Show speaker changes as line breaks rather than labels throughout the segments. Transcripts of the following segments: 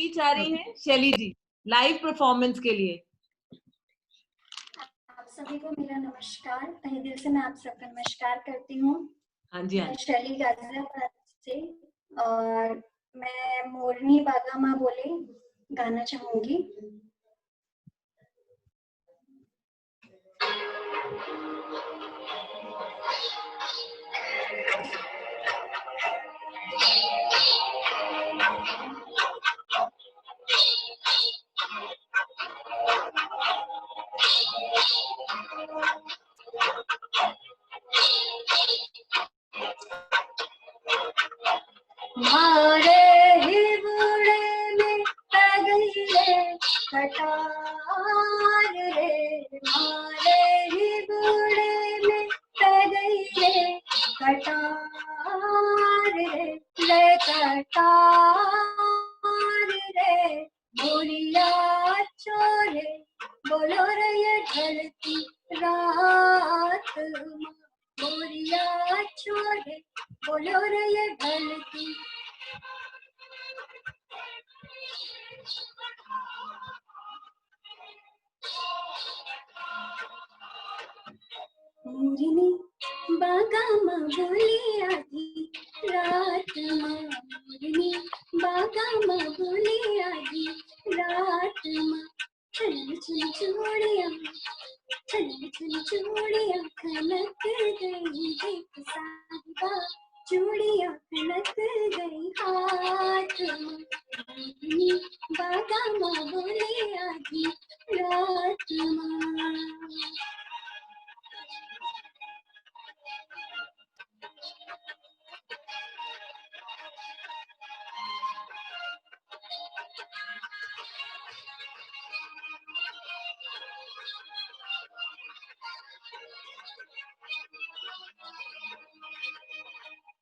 Speech आ रही है शैली जी लाइव परफॉर्मेंस के लिए।
आप सभी को मेरा नमस्कार। तहे दिल से मैं आप सबका नमस्कार करती हूँ।
हाँ जी,
मैं शैली गाजियाबाद से और मैं मोरनी बागा माँ बोले गाना चाहूंगी। मारे ही बूढ़े में पैगल रे कटार रे, मारे ही बूढ़े में पैगल रे कटार रे कटार रे, बोलिया चोरे बोलो रे ये ढलती रात, बोलिया चोरे बोलो रे ये ढलती। मोरनी बागा माँ बोली आधी रात माँ, मोरनी बागा माँ बोली आधी रात माँ, चल चल चूड़िया चल चल चूड़िया खनक गई देख साहिबा, चूड़िया खनक गई हाथ माँ, मोरनी बागा माँ बोली आधी रात माँ।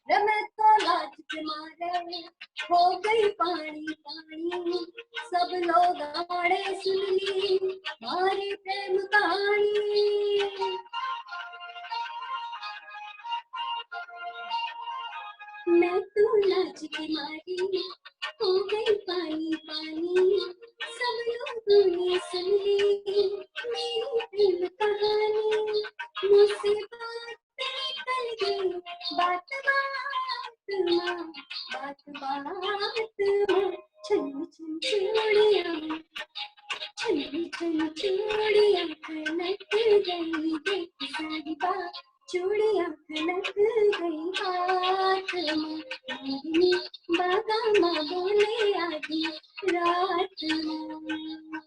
मैं तो लाज के मारे हो गई पानी पानी, सब लोग आड़े सुन ली हमारी प्रेम कहानी। मैं तो लाज के मारी हो गई पानी पानी, सब लोगों ने सुन ली मेरी प्रेम कहानी। मुझसे बात निकल गई बात बात माँ, बात बात माँ, छन छन चूड़िया छन छन चूड़िया खनक गई देख साहिबा, चूड़िया खनक गई हाथ माँ, मोरनी बागा माँ बोले आधी रात माँ।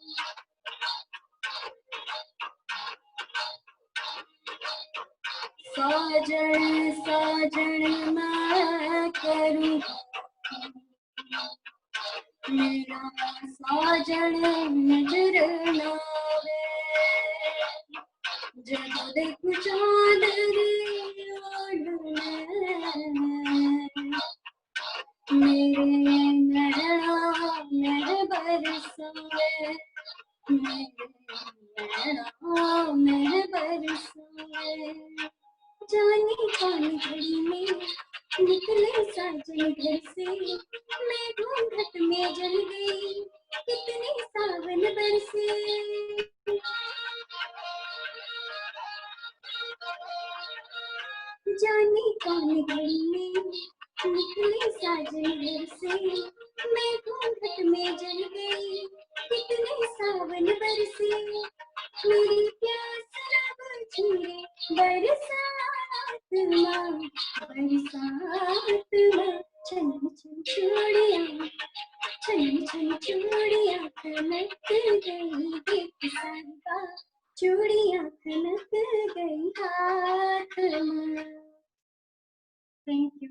साजन साजन मैं करूँ मेरा साजन नजर लावे, जब देखूं चांदनी ओढ़ मेरे नैना मेरे बरसावे, मेरे नैना मेरे बरसावे। जाने पानी घड़ी में निकले साजन घर से, मैं घूंघट में जल गई कितने सावन बरसे। जाने कौन घड़ी में निकले साजन घर से, मैं घूंघट में जल गई कितने सावन बरसे। मेरी प्यास न बुझे बरसात माँ, बरसात माँ, छन छन चूड़िया छन छन चूड़िया खनक गई देख साहिबा, चूड़िया खनक गई हाथ माँ। Thank you.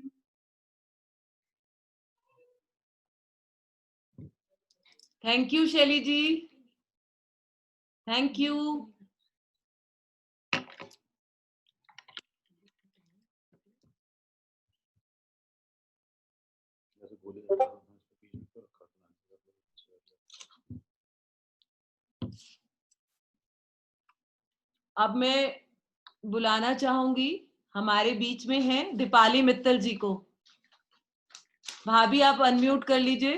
थैंक यू शैली जी, थैंक यू। अब मैं बुलाना चाहूंगी, हमारे बीच में हैं दीपाली मित्तल जी को। भाभी आप अनम्यूट कर लीजिए।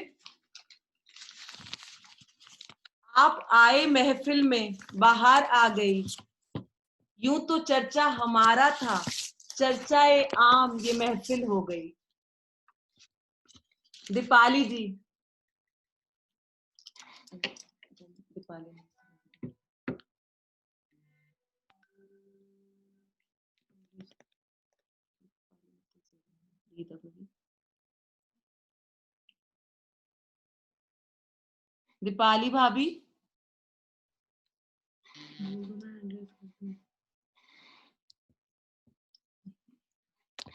आप आए महफिल में बाहर आ गई, यूं तो चर्चा हमारा था, चर्चाए आम ये महफिल हो गई। दीपाली जी, दीपाली दीपाली भाभी,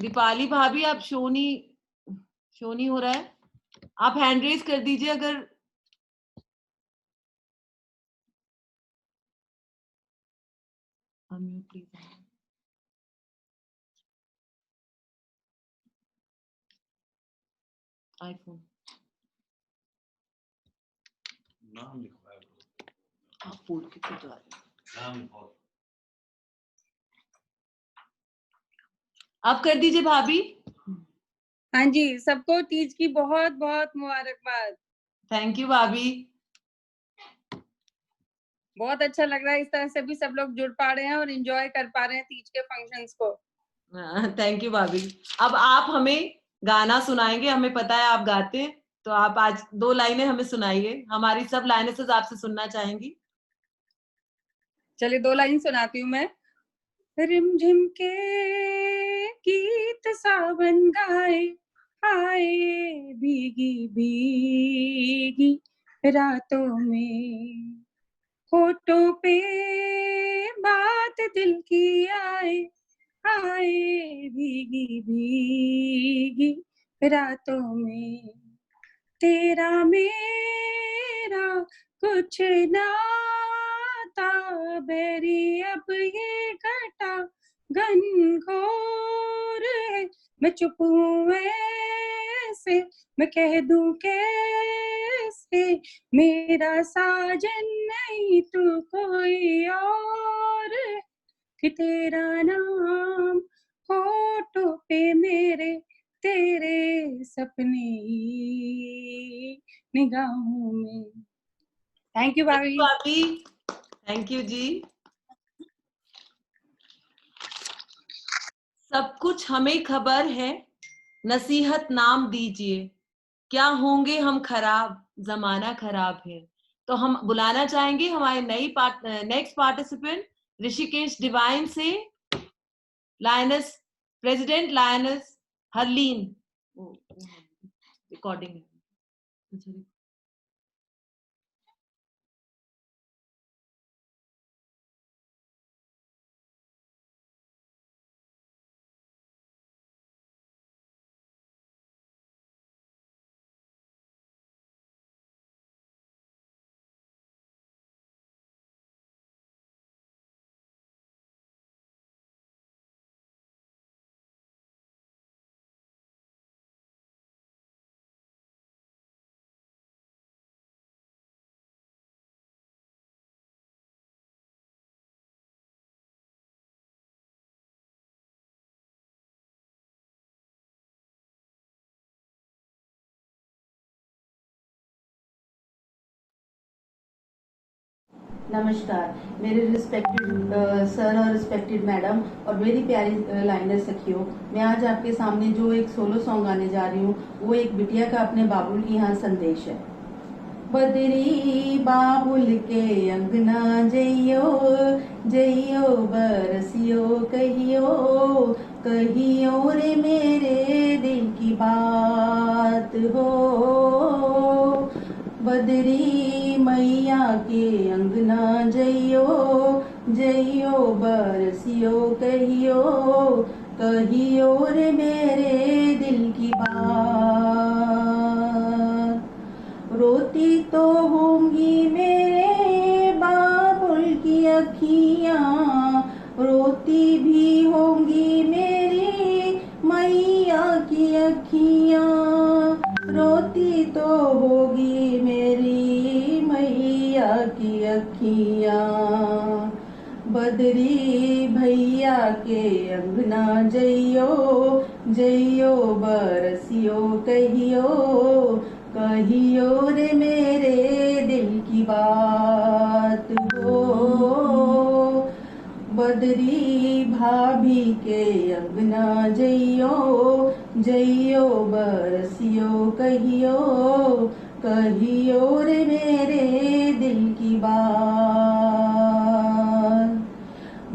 दीपाली भाभी आप शो नहीं हो रहा है, आप हैंड रेज कर दीजिए अगर प्लीज। आईफोन नाम लिखवाया आप बोल के तो नाम लिखवाओ, आप कर दीजिए भाभी।
हाँ जी, सबको तीज की बहुत बहुत मुबारकबाद।
थैंक यू भाभी।
बहुत अच्छा लग रहा है, इस तरह से भी सब लोग जुड़ पा रहे हैं और एंजॉय कर पा रहे हैं तीज के फंक्शंस को।
थैंक यू भाभी। अब आप हमें गाना सुनाएंगे, हमें पता है आप गाते हैं, तो आप आज 2 लाइनें हमें सुनाइए, हमारी सब लाइनें से आपसे सुनना चाहेंगी।
चलिए 2 लाइन सुनाती हूँ मैं। रिमझिम के गीत सावन गाए, आए भीगी भीगी रातों में, होठों पे बात दिल की आए, आए भीगी भीगी रातों में, तेरा मेरा कुछ नाता बेरी अब ये घटा घनघोर है, मैं चुप हूँ ऐसे, मैं कह दूं कैसे, मेरा साजन नहीं तू कोई और, कि तेरा नाम होठों पे मेरे, तेरे सपने निगाहों में। थैंक यू भाभी।
थैंक यू जी। सब कुछ हमें खबर है, नसीहत नाम दीजिए, क्या होंगे हम खराब, जमाना खराब है। तो हम बुलाना चाहेंगे हमारे नेक्स्ट पार्टिसिपेंट ऋषिकेश डिवाइन से lioness, president lioness Harleen. Recording
नमस्कार मेरे रिस्पेक्टेड सर और रिस्पेक्टेड मैडम और मेरी प्यारी लाइनर सखियों, मैं आज आपके सामने जो एक सोलो सॉन्ग गाने जा रही हूँ वो एक बिटिया का अपने बाबुल की यहाँ संदेश है। बदरी बाबुल के अंगना जइयो जइयो बरसियो कहियो कहियो रे मेरे दिल की बात हो, बदरी मैया के अंगना जइयो जइयो बरसियो कहियो कहियो रे मेरे दिल की बात, रोती तो होंगी मेरे बाबुल की अखियाँ, रोती भी होंगी मेरी मैया की अखियाँ, रोती तो होगी मेरी मैया की अखियाँ, बदरी भैया के अंगना जइयो जइयो बरसियो कहियो कहियो रे मेरे दिल की बात। बदरी भाभी के अंगना जइयो, जइयो बरसियो कहियो, कहियो रे मेरे दिल की बात।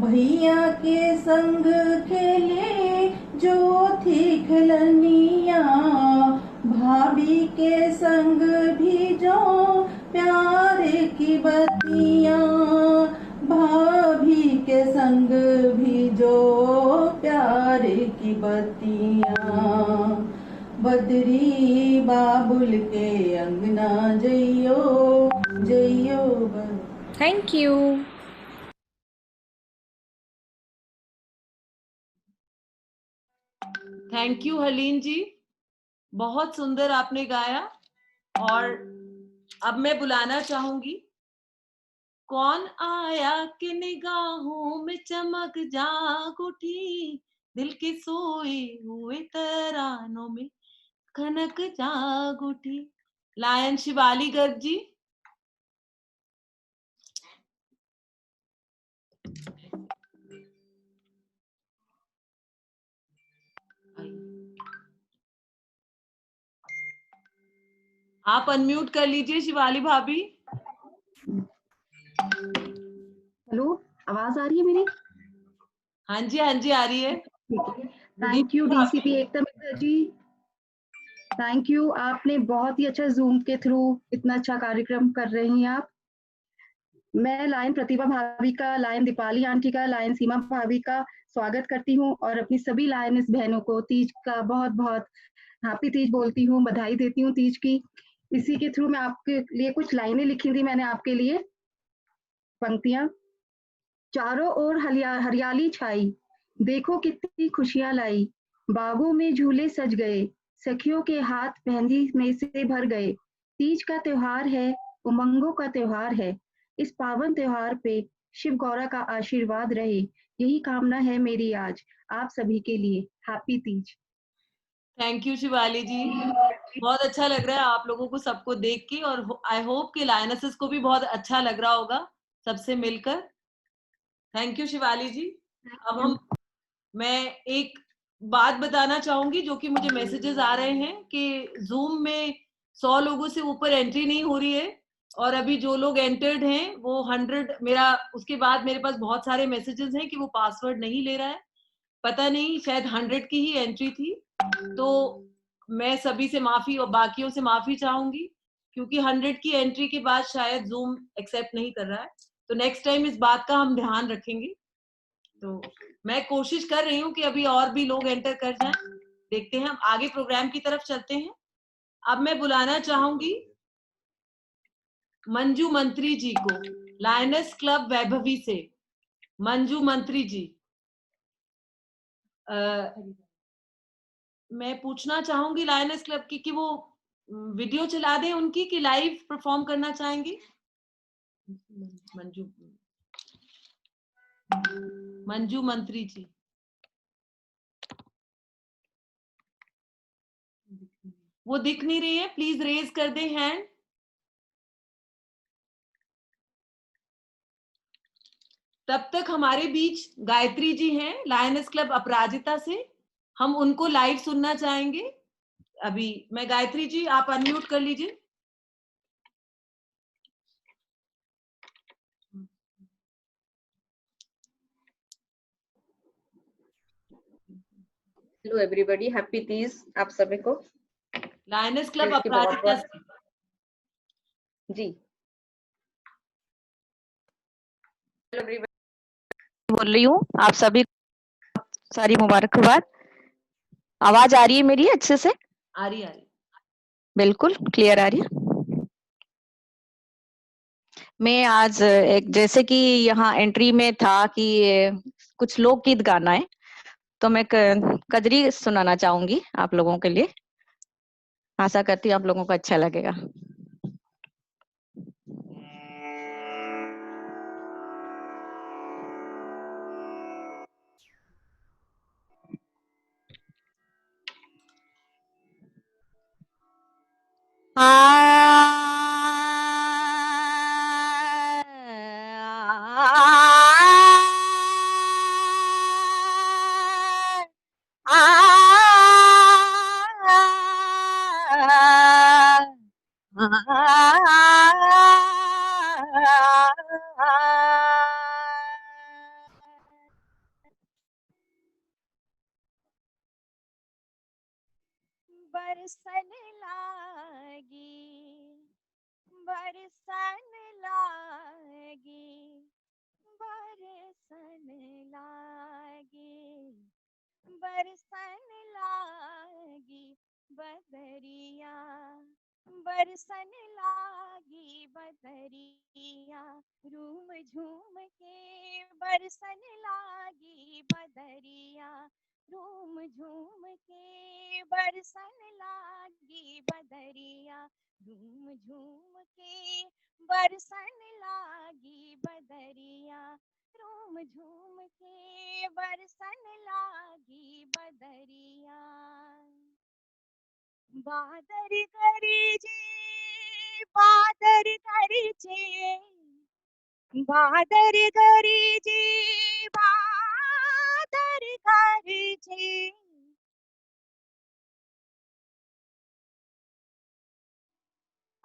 भैया के संग खेले जो थी खिलनिया, भाभी के संग भी जो प्यार की बत्तियाँ, भाभी के संग भी जो प्यार की बत्तियाँ। बदरी बाबुल के अंगना जइयो, जइयो
थैंक यू।
थैंक यू हलीन जी, बहुत सुंदर आपने गाया। और अब मैं बुलाना चाहूंगी, कौन आया कि निगाहों में चमक जाग उठी, दिल के सोए हुए तरानों में खनक जाग उठी। लायन शिवाली गर्ग जी। आप अनम्यूट कर लीजिए शिवाली भाभी।
हेलो, आवाज आ रही है मेरी?
हाँ जी आ रही है।
Thank you DCP Ekta Mitra ji, thank you. आपने बहुत ही अच्छा जूम के थ्रू इतना अच्छा कार्यक्रम कर रही हैं आप। मैं लायन प्रतिभा भाभी का, लायन दीपाली आंटी का, लायन सीमा भाभी का स्वागत करती हूँ और अपनी सभी लायनिस बहनों को तीज का बहुत बहुत हैप्पी तीज बोलती हूँ, बधाई देती हूँ तीज की। इसी के थ्रू मैं आपके लिए कुछ लाइनें लिखी थी मैंने आपके लिए, पंक्तियां। चारों ओर हरियाली छाई, देखो कितनी खुशियां लाई, बागों में झूले सज गए, सखियों के हाथ मेहंदी में से भर गए। तीज का त्योहार है, उमंगों का त्योहार है। इस पावन त्योहार पे शिव गौरा का आशीर्वाद रहे, यही कामना है मेरी आज आप सभी के लिए। Happy Teej.
Thank you Shivali ji, बहुत अच्छा लग रहा है आप लोगों को सबको देख के, और आई होप कि लायनेसेस को भी बहुत अच्छा लग रहा होगा सबसे मिलकर। थैंक यू शिवाली जी। अब मैं एक बात बताना चाहूंगी जो कि मुझे मैसेजेस आ रहे हैं कि जूम में 100 लोगों से ऊपर एंट्री नहीं हो रही है, और अभी जो लोग एंटर्ड हैं वो 100 मेरा, उसके बाद मेरे पास बहुत सारे मैसेजेस हैं कि वो पासवर्ड नहीं ले रहा है। पता नहीं, शायद 100 की ही एंट्री थी। तो मैं सभी से माफी और बाकियों से माफी चाहूंगी, क्योंकि 100 की एंट्री के बाद शायद जूम एक्सेप्ट नहीं कर रहा है। तो नेक्स्ट टाइम इस बात का हम ध्यान रखेंगे। तो मैं कोशिश कर रही हूँ कि अभी और भी लोग एंटर कर जाएं। देखते हैं, हम आगे प्रोग्राम की तरफ चलते हैं। अब मैं बुलाना चाहूंगी मंजू मंत्री जी को, लायनेस क्लब वैभवी से। मंजू मंत्री जी, मैं पूछना चाहूंगी लायनेस क्लब की कि वो वीडियो चला दें उनकी, कि लाइव परफॉर्म करना चाहेंगी। मंजू मंजू मंत्री जी, वो दिख नहीं रही है, प्लीज रेज कर दें हैंड। तब तक हमारे बीच गायत्री जी हैं लायनेस क्लब अपराजिता से, हम उनको लाइव सुनना चाहेंगे। अभी मैं, गायत्री जी आप अनम्यूट कर लीजिए।
हेलो एवरीबॉडी, हैप्पी तीज आप सभी को।
लायनेस क्लब
तीज की
अपराजिता से
जी, हेलो एवरीबॉडी, बोल रही हूँ आप सभी सारी मुबारकबाद। आवाज आ रही है मेरी अच्छे से?
आ रही
बिल्कुल क्लियर आ रही है। मैं आज एक, जैसे कि यहाँ एंट्री में था कि कुछ लोकगीत गाना है, तो मैं कजरी सुनाना चाहूंगी आप लोगों के लिए। आशा करती हूँ आप लोगों को अच्छा लगेगा। बरसन लागी, बरसन लागी, बरसन लागी, बरसन लागी बदरिया, बरसन लागी बदरिया, रूम झूम के बरसन लागी बदरिया, रूम झूम के बरसन लागी बदरिया, झूम झूम के बरसन लागी बदरिया, झूम झूम के बरसन लागी बदरिया। बादर गरजे, बादर गरजे, बादर गरजे, बादर गरजे।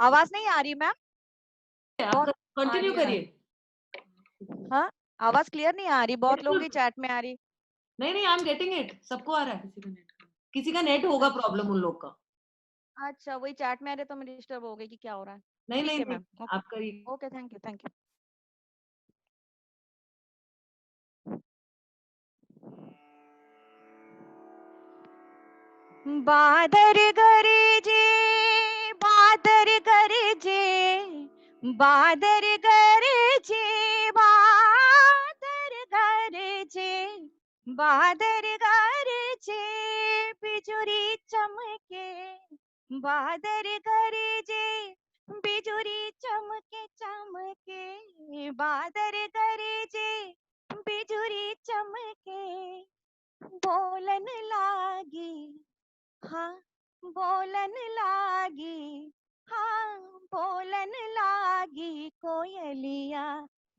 आवाज नहीं आ रही मैम?
आप कंटिन्यू
आ रही है।
करिए।
हाँ, आवाज क्लियर नहीं आ रही, बहुत लोगों की
बिल्कुल।
चैट में आ रही।
नहीं नहीं, आई एम गेटिंग इट, सबको आ रहा है। किसी का नेट होगा प्रॉब्लम उन लोग का।
अच्छा, वही चैट में आ रहे तो मैं डिस्टर्ब हो गई कि क्या हो रहा है।
नहीं
ठीक
नहीं
है
नहीं,
मैम, ओके
आप करिए।
Okay, thank you thank you. बादर गरजे, बादर गरजे, बादर गरजे, बादर गरजे, बादर गरजे, बिजुरी चमके, बादर गरजे, बिजुरी चमके चमके, बादर गरजे, बिजुरी चमके, बोलन लागी, हाँ बोलन लागी, हाँ बोलन लागी कोयलिया,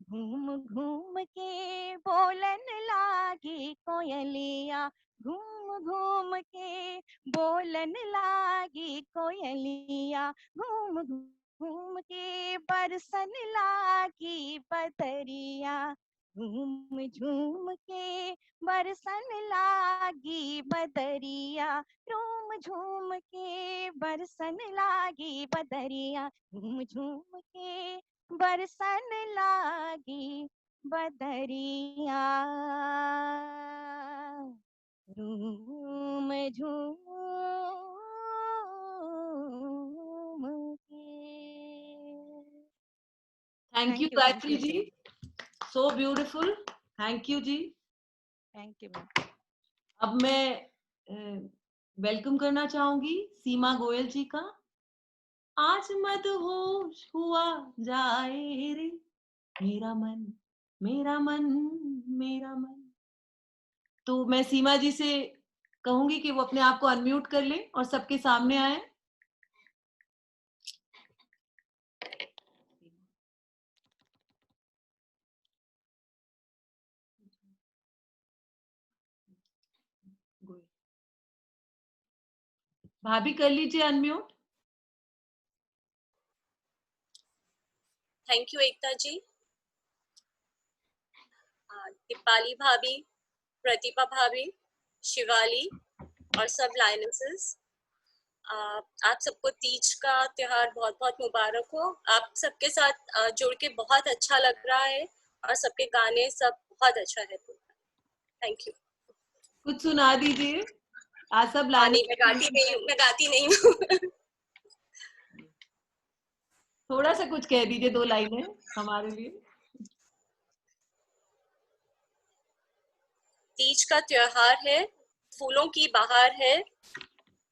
घूम घूम के बोलन लागी कोयलिया, घूम घूम के बोलन लागी कोयलिया, घूम घूम के बरसन लागी बदरिया, झूम झूम के बरसन लागी बदरिया, झूम झूम के बरसन लागी बदरिया, झूम झूम के बरसन लागी बदरिया, झूम झूम के।
Thank you Gayatri ji, so beautiful, thank you ji.
Thank you ma'am.
अब मैं वेलकम करना चाहूंगी सीमा गोयल जी का। आज मदहोश हुआ जाए रे मेरा मन, मेरा मन, मेरा मन। तो मैं सीमा जी से कहूंगी कि वो अपने आप को अनम्यूट कर ले और सबके सामने आए। भाभी कर लीजिए अनम्यूट।
थैंक यू एकता जी। दीपाली भाभी, प्रतिभा भाभी, शिवाली और सब लाइनेसेस, आप सबको तीज का त्योहार बहुत बहुत मुबारक हो। आप सबके साथ जुड़ के बहुत अच्छा लग रहा है और सबके गाने सब बहुत अच्छा है। Thank you.
कुछ सुना दीजिए। आज सब
नहीं, मैं गाती नहीं हूँ।
थोड़ा सा कुछ कह दीजिए, 2 लाइनें हमारे लिए।
तीज का त्योहार है, फूलों की बहार है,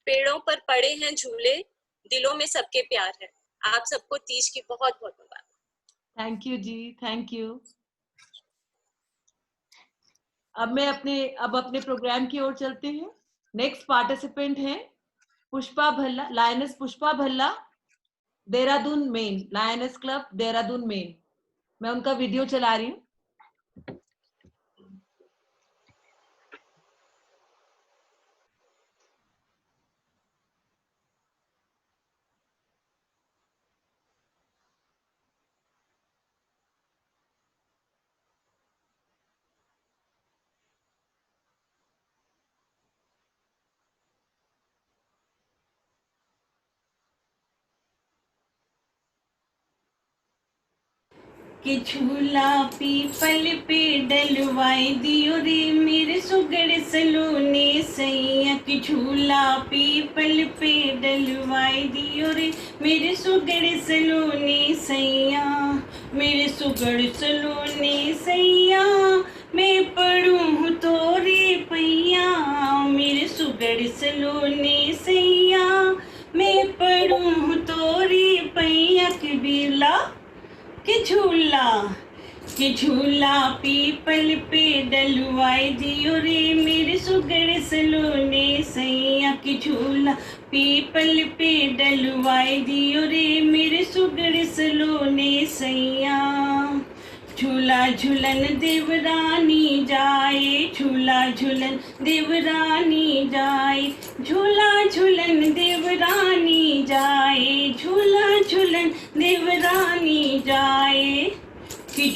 पेड़ों पर पड़े हैं झूले, दिलों में सबके प्यार है। आप सबको तीज की बहुत बहुत मुबारक।
Thank you ji, thank you. अब अपने प्रोग्राम की ओर चलते हैं। नेक्स्ट पार्टिसिपेंट है Pushpa Bhalla, lioness Pushpa Bhalla, Dehradun main, lioness club Dehradun main. मैं उनका वीडियो चला रही हूँ।
कि झूला पीपल पे डलवाए दियो रे मेरे सुगड़ सलोने सैया, कि झूला पीपल पे डलवाए दियो रे मेरे सुगड़ सलोने सैया, मेरे सुगड़ सलोने सैया, मैं पढ़ूँ तोरे पैया, मेरे सुगड़ सलोने सैया, मैं पढ़ूँ तोरे पैया, कि बिरला कि झूला पीपल पे डलवाए दियो रे मेरे सुगड़ सलोने सैया, कि झूला पीपल पे डलवाए दियो रे मेरे सुगड़ सलोने सैया। झूला झूलन देवरानी जाए, झूला झूलन देवरानी जाए, झूला झूलन देवरानी जाए, झूला झूलन देवरानी जाए, कि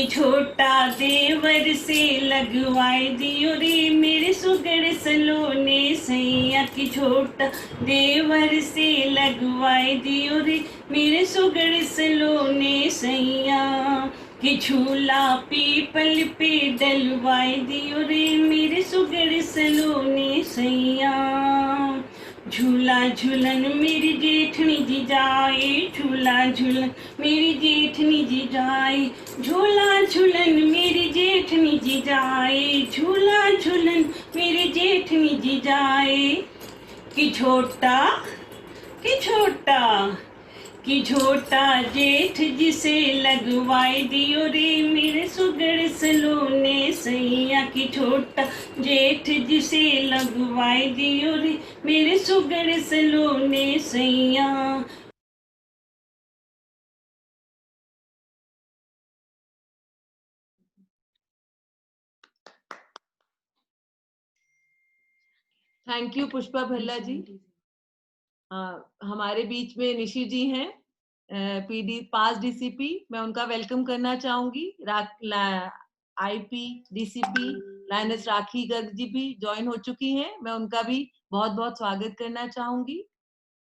छोटा देवर से लगवाए दियो रे मेरे सुगड़ सलोने सैया, कि छोटा देवर से लगवाए दियो रे मेरे सुगड़ सलोने सैया, कि झूला पीपल पे डलवाए दियो रे मेरे सुगड़ सलोने सैया। झूला झूलन मेरी जेठनी जी जाए, झूला झूलन मेरी जेठनी जी जाए, झूला झूलन मेरी जेठनी जी जाए, झूला झूलन मेरी जेठनी जी जाए, कि छोटा जेठ जिसे लगवाए दियो रे मेरे सुगड़ सलोने सैया, कि छोटा जेठ जिसे लगवाए दियो रे मेरे सुगड़ सलोने सैया।
थैंक यू पुष्पा भल्ला जी। हमारे बीच में निशी जी हैं, पीडी पास डीसीपी, मैं उनका वेलकम करना चाहूंगी। आईपी डीसीपी लाइनस राखी गर्ग जी भी ज्वाइन हो चुकी हैं, मैं उनका भी बहुत बहुत स्वागत करना चाहूंगी।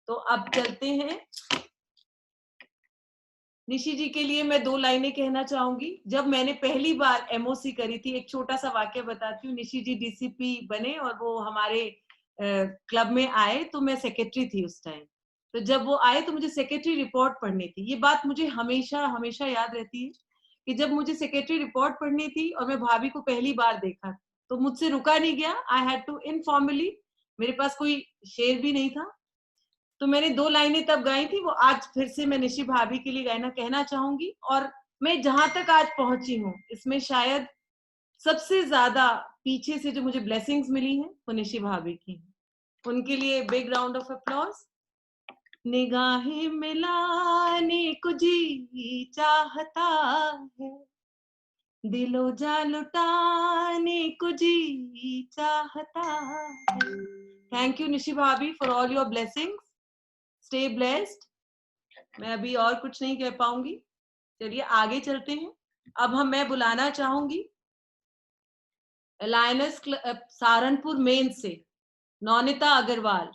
तो अब चलते हैं। निशी जी के लिए मैं 2 लाइनें कहना चाहूंगी। जब मैंने पहली बार एमओसी करी थी, एक छोटा सा वाक्य बताती हूँ। निशी जी डीसीपी बने और वो हमारे क्लब में आए, तो मैं सेक्रेटरी थी उस टाइम। तो जब वो आए तो मुझे सेक्रेटरी रिपोर्ट पढ़नी थी। ये बात मुझे हमेशा हमेशा याद रहती है कि जब मुझे सेक्रेटरी रिपोर्ट पढ़नी थी और मैं भाभी को पहली बार देखा, तो मुझसे रुका नहीं गया। आई हैड टू इनफॉर्मली, मेरे पास कोई शेर भी नहीं था, तो मैंने 2 लाइनें तब गाई थी। वो आज फिर से मैं निशी भाभी के लिए गाना कहना चाहूंगी। और मैं जहां तक आज पहुंची हूँ, इसमें शायद सबसे ज्यादा पीछे से जो मुझे ब्लेसिंग्स मिली हैं वो निशी भाभी की हैं। उनके लिए बिग राउंड ऑफ अप्लॉज। निगाहें मिलाने को जी चाहता है, दिलो जा लुटाने को जी चाहता है। थैंक यू निशी भाभी for all your blessings. Stay blessed. मैं अभी और कुछ नहीं कह पाऊंगी। चलिए आगे चलते हैं। अब मैं बुलाना चाहूंगी लायनस सहारनपुर मेन से नौनिता अग्रवाल।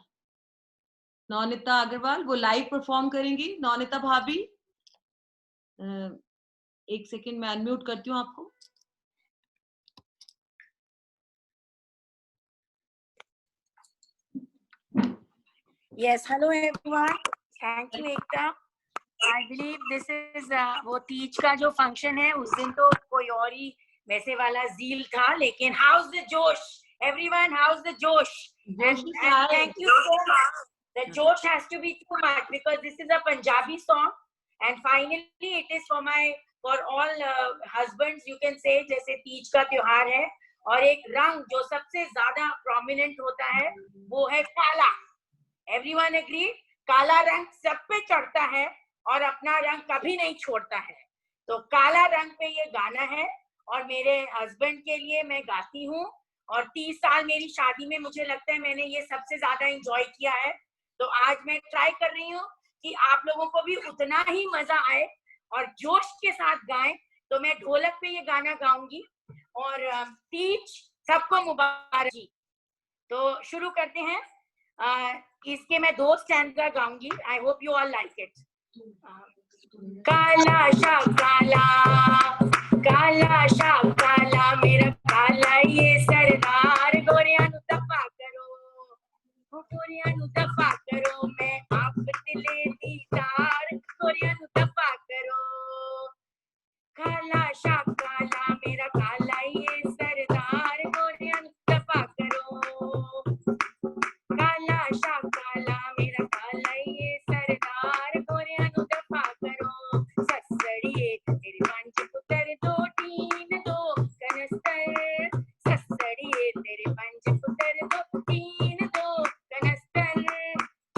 नौनिता अग्रवाल वो लाइव परफॉर्म करेंगी। नौनिता भाभी, एक सेकंड मैं अनम्यूट करती हूँ आपको।
Yes, hello everyone. Thank you Ekta. I believe this is वो तीज का जो फंक्शन है, उस दिन तो कोई और ही वैसे वाला ज़ील था, लेकिन how's the जोश? Everyone, how's the जोश? And thank you so much. The जोश has to be too much because this is a Punjabi song, and finally it is for all husbands, you can say, जैसे तीज का त्योहार है और एक रंग जो सबसे ज्यादा प्रोमिनेंट होता है वो है काला। Everyone agree? काला रंग सब पे चढ़ता है और अपना रंग कभी नहीं छोड़ता है। तो काला रंग पे ये गाना है और मेरे हस्बैंड के लिए मैं गाती हूँ। और 30 साल मेरी शादी में मुझे लगता है मैंने ये सबसे ज्यादा एंजॉय किया है। तो आज मैं ट्राई कर रही हूँ कि आप लोगों को भी उतना ही मजा आए और जोश के साथ गाएं। तो मैं ढोलक पे ये गाना गाऊंगी और तीज सबको मुबारक जी। तो शुरू करते हैं। इसके मैं 2 स्टैंजा गाऊंगी। I hope you all like it. Kala Shah काला, काला शाह काला मेरा काला ये सरदार, गोरियां नू दफा करो, गोरियां नू दफा करो, मैं आप दिले दीदार, गोरियां नू दफा करो। काला शाह काला मेरा काला ये सरदार, गोरियां नू दफा करो। काला शाह काला मेरा काला ये सरदार, गोरियां नू दफा करो। ससड़िए तेरे पंज पुत्र दो तीन दो कनस्तर, ससड़िए तेरे पंज पुत्र दो तीन दो कनस्तर,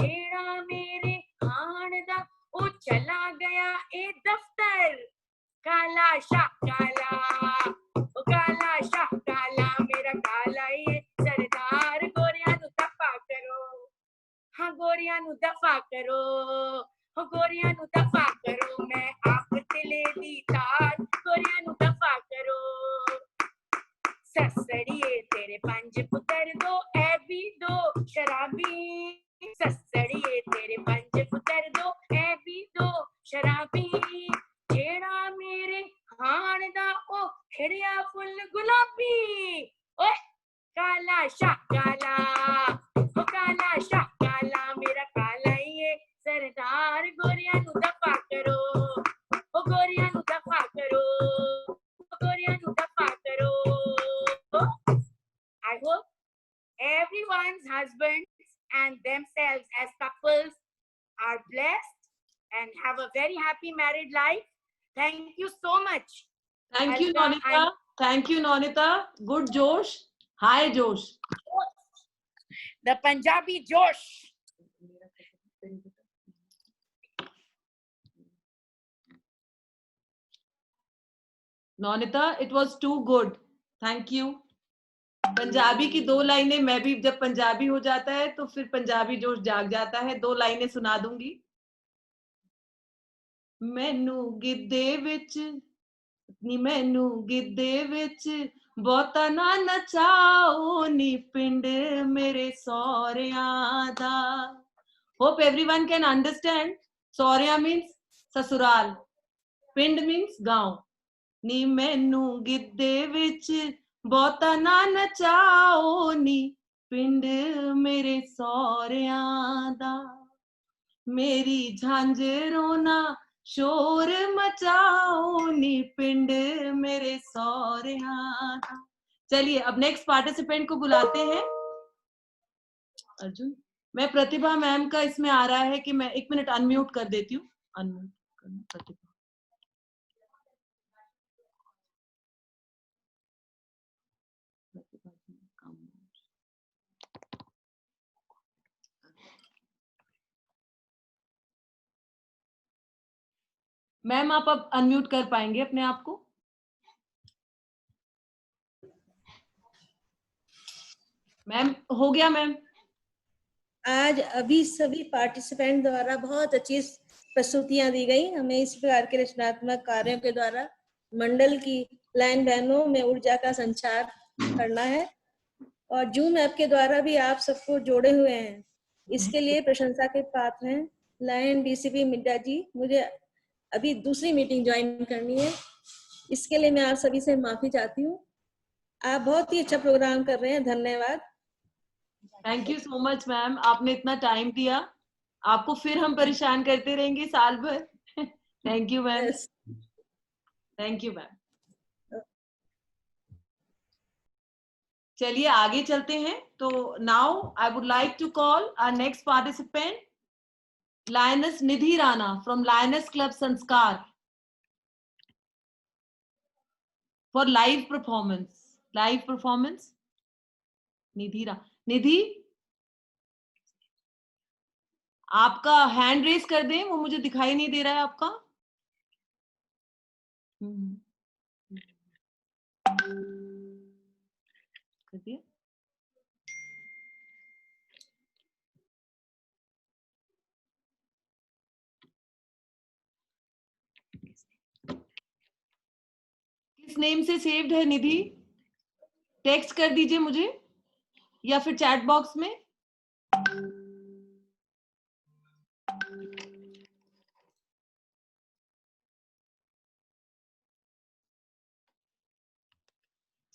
जेड़ा मेरे खान दा ओ चला गया ए दफ्तर। काला शाह काला, ओ काला शाह काला मेरा काला ये सरदार, गोरियां नू दफा करो, हाँ गोरियां नू दफा करो, हो गोरियां नू दफा करो, मैं आप दिले दीदार, गोरियां नू दफा करो। ससड़िए तेरे पंज पुत्र दो ऐबी दो शराबी, ससड़िए तेरे पंज पुत्र दो ऐबी दो शराबी, जेड़ा मेरे खान दा ओ खिड़िया फुल गुलाबी। ओए काला शाह काला, ओ काला शाह काला मेरा काला ये सरदार, गोरियां नू दफा करो, ओ गोरियां नू दफा करो, ओ गोरियां नू दफा करो। I hope everyone's husbands and themselves as couples are blessed and have a very happy married life. Thank you so much.
Thank you,
Alka,
Nonita. Thank you, Nonita. Good Josh. Hi, Josh.
The Punjabi Josh.
Nonita, it was too good. Thank you. Punjabi की 2 लाइनें, मैं भी जब पंजाबी हो जाता है तो फिर पंजाबी जोश जाग जाता है। 2 लाइनें सुना दूंगी। मैनू गिद्धे विच नी, मैनू गिद्धे विच बहुता ना नचाओ नी, पिंड मेरे सौरियां दा। Hope everyone can understand. Saurya means ससुराल, पिंड means गांव। नी मैनू गिद्धे विच बहुता ना नचाओ नी, पिंड मेरे सौरियां दा। मेरी झांझरों ना शोर मचाओ नी, पिंड मेरे सौरियां दा। चलिए अब नेक्स्ट पार्टिसिपेंट को बुलाते हैं। अर्जुन, मैं प्रतिभा मैम का इसमें आ रहा है कि मैं 1 मिनट अनम्यूट कर देती हूँ। अनम्यूट करना प्रतिभा। मैम आप अब अनम्यूट कर पाएंगे अपने आप को? मैम हो गया मैम?
आज अभी सभी पार्टिसिपेंट द्वारा बहुत अच्छी प्रस्तुतियां दी गई। हमें इस प्रकार के रचनात्मक कार्यों के द्वारा मंडल की लाइन बहनों में ऊर्जा का संचार करना है और जूम ऐप के द्वारा भी आप सबको जोड़े हुए हैं, इसके लिए प्रशंसा के पात्र हैं। लाइन डीसीपी मिड्डा जी, मुझे अभी दूसरी मीटिंग ज्वाइन करनी है, इसके लिए मैं आप सभी से माफी चाहती हूँ। आप बहुत ही अच्छा प्रोग्राम कर रहे हैं, धन्यवाद।
Thank you so much ma'am, आपने इतना टाइम दिया। आपको फिर हम परेशान करते रहेंगे साल भर। Thank you ma'am. Thank you ma'am. चलिए आगे चलते हैं। तो now I would like to call our next participant, lioness Nidhi Rana from lioness club Sanskar for live performance. Live performance Nidhi, आपका हैंड रेस कर दें, वो मुझे दिखाई नहीं दे रहा है आपका। कर दिया? किस नेम से सेव्ड है निधि? टेक्स्ट कर दीजिए मुझे या फिर चैट बॉक्स में।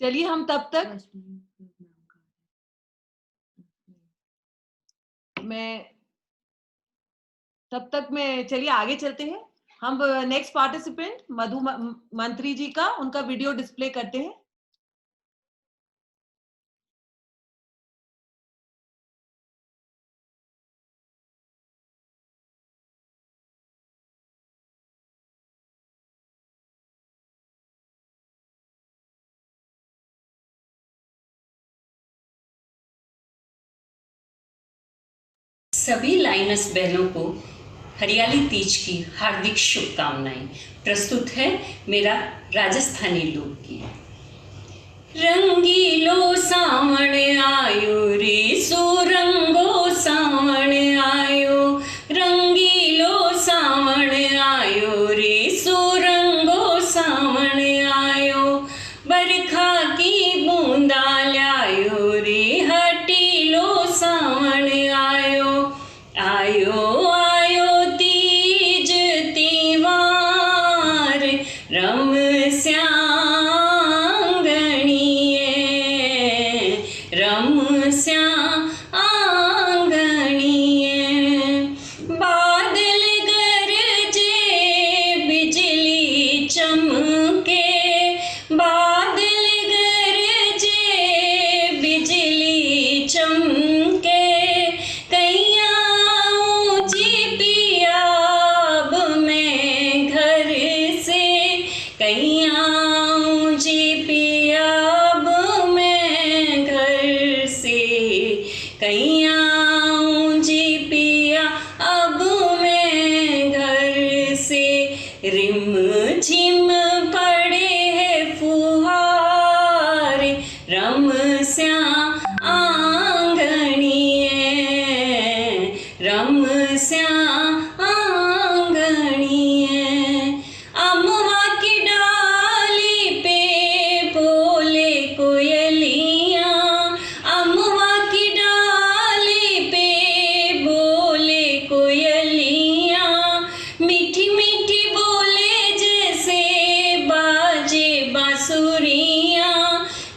चलिए हम तब तक चलिए आगे चलते हैं। हम नेक्स्ट पार्टिसिपेंट मधु मंत्री जी का उनका वीडियो डिस्प्ले करते हैं।
सभी लाइनर्स बहनों को हरियाली तीज की हार्दिक शुभकामनाएं। प्रस्तुत है मेरा राजस्थानी लोकगीत। रंगीलो सावण आयो रे सुरंगो सावण आयो, रंगीलो सावण आयो रे सुरंगो सावण आयो, बरखा की बूंदा लायो रे हटीलो सावण आयो, आयो आयो तीज त्योहार रम श्याम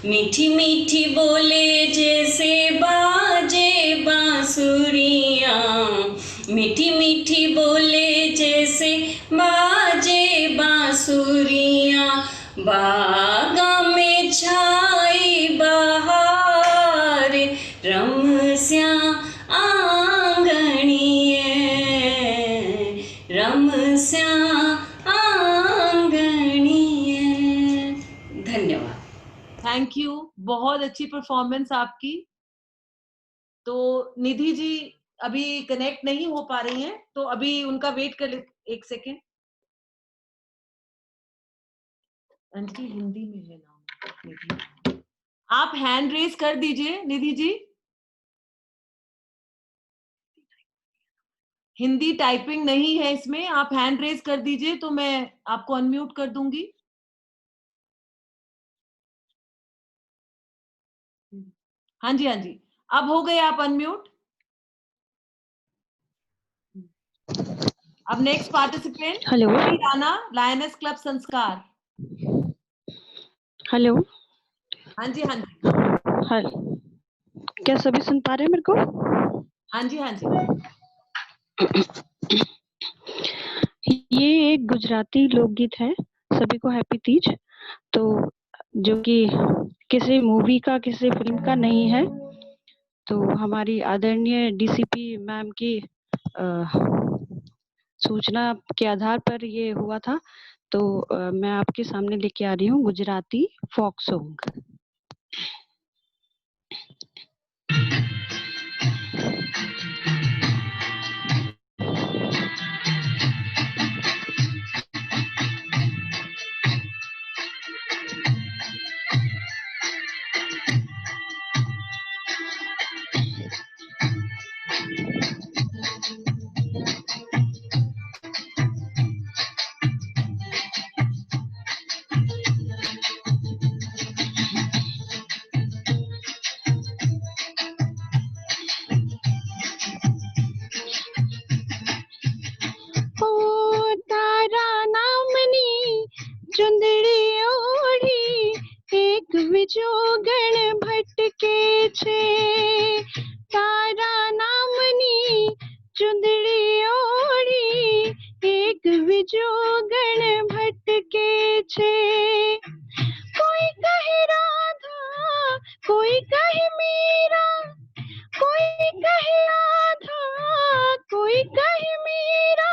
मीठी मीठी बोले जैसे बाजे बांसुरिया, मीठी मीठी बोले जैसे बाजे बांसुरिया, बागा में छाई बहार रम श्याम आंगणिए, रम श्याम आंगणिए। धन्यवाद।
थैंक यू, बहुत अच्छी परफॉर्मेंस आपकी। तो निधि जी अभी कनेक्ट नहीं हो पा रही हैं, तो अभी उनका वेट कर ले एक सेकेंड। आंटी हिंदी में है नाम निधि, आप हैंड रेज कर दीजिए निधि जी। हिंदी टाइपिंग नहीं है इसमें, आप हैंड रेज कर दीजिए तो मैं आपको अनम्यूट कर दूंगी। हाँ जी, हाँ जी, अब हो गए आप अनम्यूट। अब next participant
hello
Rana, lioness club संस्कार।
हेलो।
हाँ जी, हाँ जी,
हेलो, क्या सभी सुन पा रहे हैं मेरे को?
हाँ जी, हाँ जी।
ये एक गुजराती लोकगीत है, सभी को हैप्पी तीज। तो जो कि किसी मूवी का किसी फिल्म का नहीं है, तो हमारी आदरणीय डीसीपी मैम की सूचना के आधार पर ये हुआ था। तो मैं आपके सामने लेके आ रही हूँ गुजराती फोक सॉन्ग। जोगण भटके छे। कोई कहे राधा, कोई कहे मीरा, कोई कहे राधा, कोई कहे मीरा,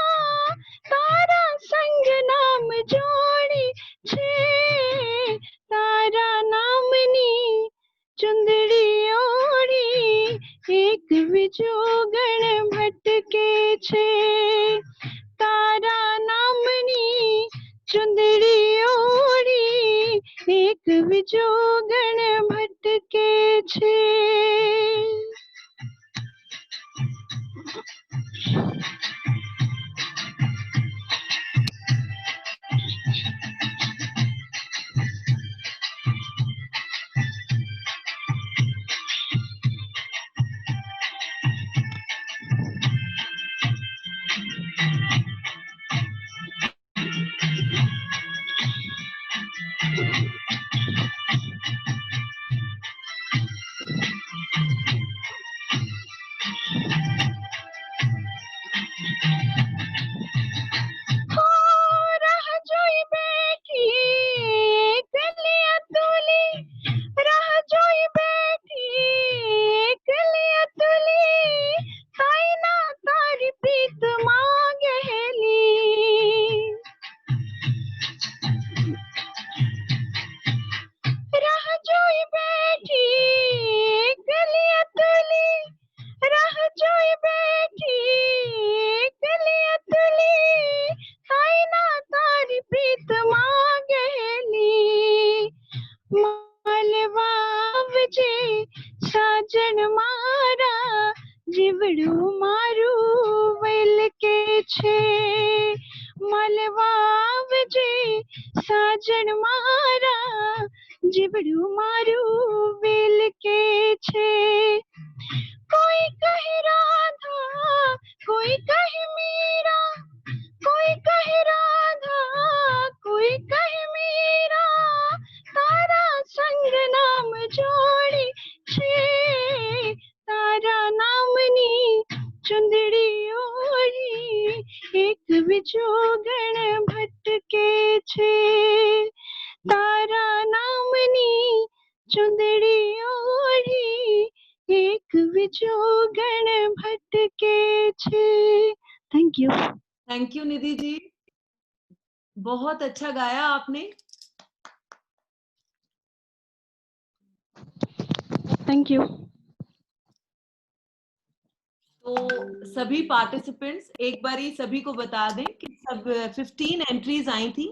तारा संग नाम जोड़ी छे। तारा नामनी चुंदड़ी ओढ़ी एक विजोगण भटके छे। तारा नामनी चुंदड़ी ओढ़ी एक विजोगण भटके छे। राह जोई बैठी कलिया तुली, राह जोई बैठी कलिया तुली, ताई ना तारी प्रीत मांगेली। राह जोई बैठी कलिया तुली, राह जोई बैठी कलिया तुली, ताई ना तारी प्रीत मांगेली। मालवाव जे साजन मारा, जीवड़ू मारू वेल के छे। मालवाव जे साजन मारा, जीवड़ू मारू वेल के छे। कोई कहे राधा, कोई कहे मीरा, कोई कहे राधा, कोई कहे मीरा, तारा संग नाम जोड़ी छे। तारा नामनी चुंदड़ी ओढ़ी एक विजोगण भटके छे। तारा नामनी चुंदड़ी ओढ़ी एक विजोगण भटके छे। Thank you.
Thank you Nidhi ji, बहुत अच्छा गाया आपने।
Thank you.
तो सभी पार्टिसिपेंट्स एक बार ही सभी को बता दें कि सब 15 एंट्रीज आई थी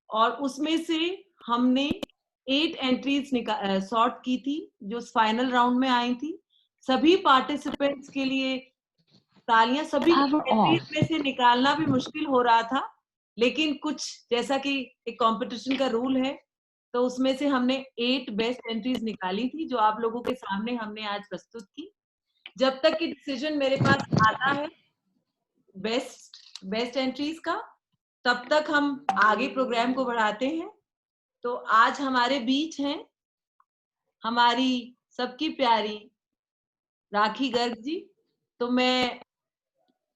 और उसमें से हमने 8 एंट्रीज सॉर्ट की थी जो फाइनल राउंड में आई थी। सभी पार्टिसिपेंट्स के लिए तालियां। सभी एंट्रीज में से निकालना भी मुश्किल हो रहा था, लेकिन कुछ जैसा कि एक कंपटीशन का रूल है तो उसमें से हमने 8 बेस्ट एंट्रीज निकाली थी जो आप लोगों के सामने हमने आज प्रस्तुत की। जब तक कि डिसीजन मेरे पास आता है बेस्ट एंट्रीज का, तब तक हम आगे प्रोग्राम को बढ़ाते हैं। तो आज हमारे बीच हैं हमारी सबकी प्यारी राखी गर्ग जी। तो मैं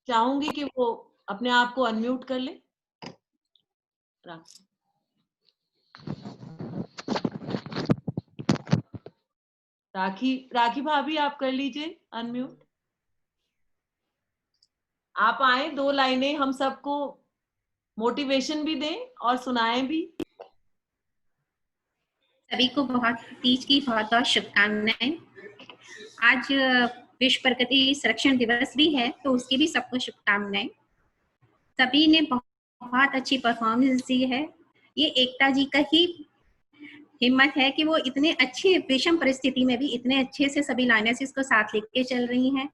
चाहूंगी कि वो अपने आप को अनम्यूट कर ले। राखी भाभी आप कर लीजिए अनम्यूट। आप आए, 2 लाइनें हम सबको मोटिवेशन भी दें और सुनाएं भी।
सभी को तीज की बहुत बहुत शुभकामनाएं। आज विश्व प्रकृति संरक्षण दिवस भी है तो उसकी भी सबको शुभकामनाएं। सभी ने बहुत अच्छी परफॉर्मेंस दी है। ये एकता जी का ही हिम्मत है कि वो इतने अच्छे विषम परिस्थिति में भी इतने अच्छे से सभी लाइनर्स को साथ लेके चल रही हैं,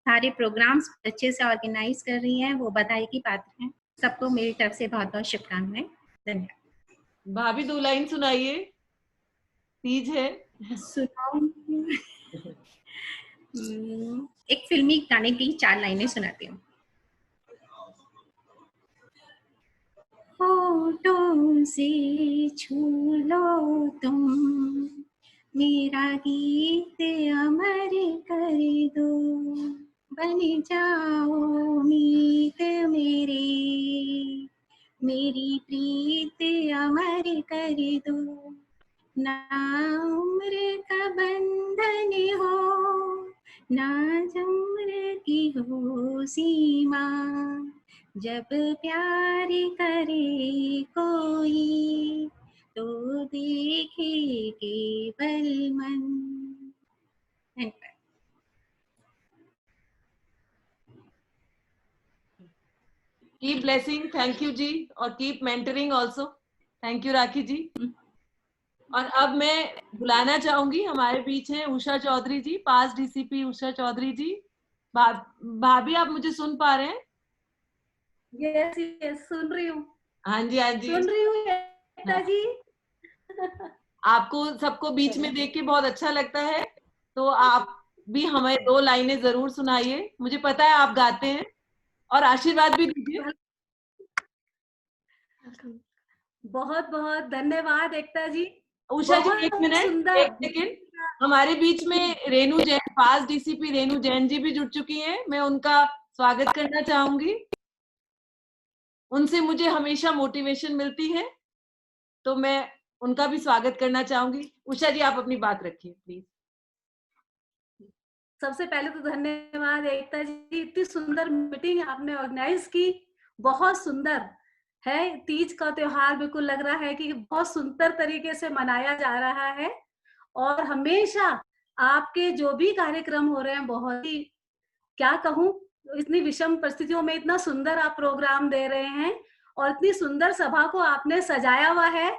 सारे प्रोग्राम्स अच्छे से ऑर्गेनाइज कर रही हैं, वो बधाई की पात्र हैं। सबको मेरी तरफ से बहुत बहुत शुभकामनाएं। धन्यवाद।
भाभी 2 लाइन सुनाइए, तीज है।
सुनाओ। एक फिल्मी गाने की 4 लाइनें सुनाती हूँ। होठों से छू लो तुम, मेरा गीत अमर कर दो, बन जाओ मीत मेरे तेरी प्रीत अमर कर दो, ना उम्र का बंधन हो, ना उम्र की हो सीमा, जब प्यार करे कोई तो देखे केवल मन।
कीप ब्लेसिंग, थैंक यू जी, और keep mentoring also, thank you Rakhi ji. और अब मैं बुलाना चाहूंगी, हमारे बीच हैं उषा चौधरी जी, पास डीसीपी उषा चौधरी जी। भाभी आप मुझे सुन पा रहे हैं?
यस यस, सुन रही हूँ।
हाँ जी, हाँ जी,
सुन रही हूँ एकता जी।
आपको सबको बीच में देख के बहुत अच्छा लगता है, तो आप भी हमें 2 लाइनें जरूर सुनाइए। मुझे पता है आप गाते हैं, और आशीर्वाद भी दीजिए।
बहुत बहुत धन्यवाद एकता जी।
उषा जी,
बहुत
1 मिनट,
सुंदर।
1 सेकेंड। हमारे बीच में रेनू जैन, पास डीसीपी रेनू जैन जी भी जुड़ चुकी हैं। मैं उनका स्वागत करना चाहूंगी। उनसे मुझे हमेशा मोटिवेशन मिलती है, तो मैं उनका भी स्वागत करना चाहूंगी। उषा जी, आप अपनी बात रखिए प्लीज।
सबसे पहले तो धन्यवाद एकता जी, इतनी सुंदर मीटिंग आपने ऑर्गेनाइज की, बहुत सुंदर है। तीज का त्योहार बिल्कुल लग रहा है कि बहुत सुंदर तरीके से मनाया जा रहा है, और हमेशा आपके जो भी कार्यक्रम हो रहे हैं, बहुत ही, क्या कहूँ, इतनी विषम परिस्थितियों में इतना सुंदर आप प्रोग्राम दे रहे हैं, और इतनी सुंदर सभा को आपने सजाया हुआ है।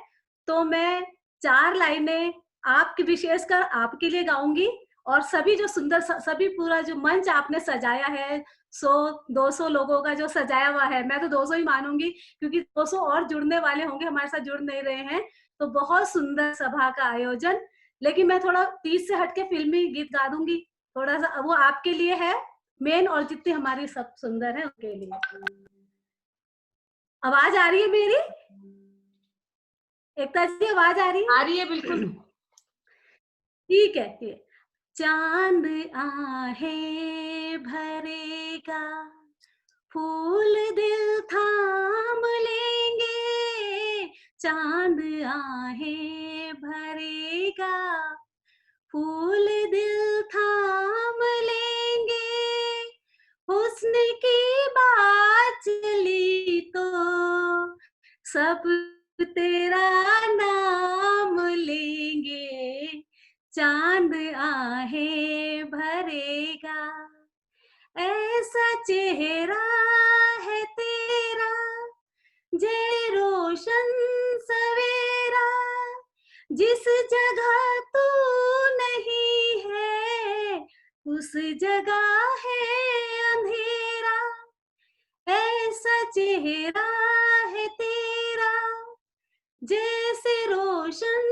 तो मैं 4 लाइनें आपकी, विशेषकर आपके लिए गाऊंगी, और सभी जो सुंदर, सभी पूरा जो मंच आपने सजाया है, 100-200 लोगों का जो सजाया हुआ है, मैं तो 200 ही मानूंगी, क्योंकि 200 और जुड़ने वाले होंगे, हमारे साथ जुड़ नहीं रहे हैं। तो बहुत सुंदर सभा का आयोजन। लेकिन मैं थोड़ा तीज से हटके फिल्मी गीत गा दूंगी, थोड़ा सा, वो आपके लिए है मेन, और जितनी हमारी सब सुंदर है उनके लिए। आवाज आ रही है मेरी एकता जी? आवाज आ रही है?
आ रही है, बिल्कुल।
ठीक है, ठीक है। चांद आहे भरेगा, फूल दिल थाम लेंगे, चांद आहे भरेगा, फूल दिल थाम लेंगे, हुस्न की बात चली तो सब तेरा नाम लेंगे, चांद आहे भरेगा, ऐसा चेहरा है तेरा जे रोशन सवेरा, जिस जगह तू नहीं है उस जगह है अंधेरा, ऐसा चेहरा है तेरा जैसे रोशन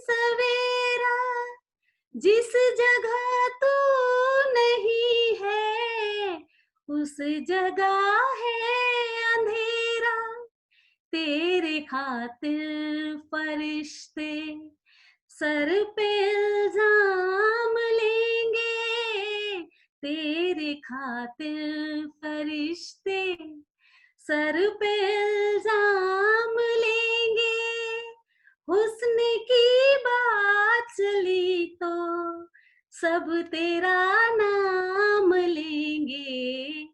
सवेरा, जिस जगह तू नहीं है उस जगह है अंधेरा, तेरे खातिर फरिश्ते सर पे इल्जाम लेंगे, तेरे खातिर फरिश्ते सर पे इल्जाम लेंगे, हुस्न की बात चली तो सब तेरा नाम लेंगे,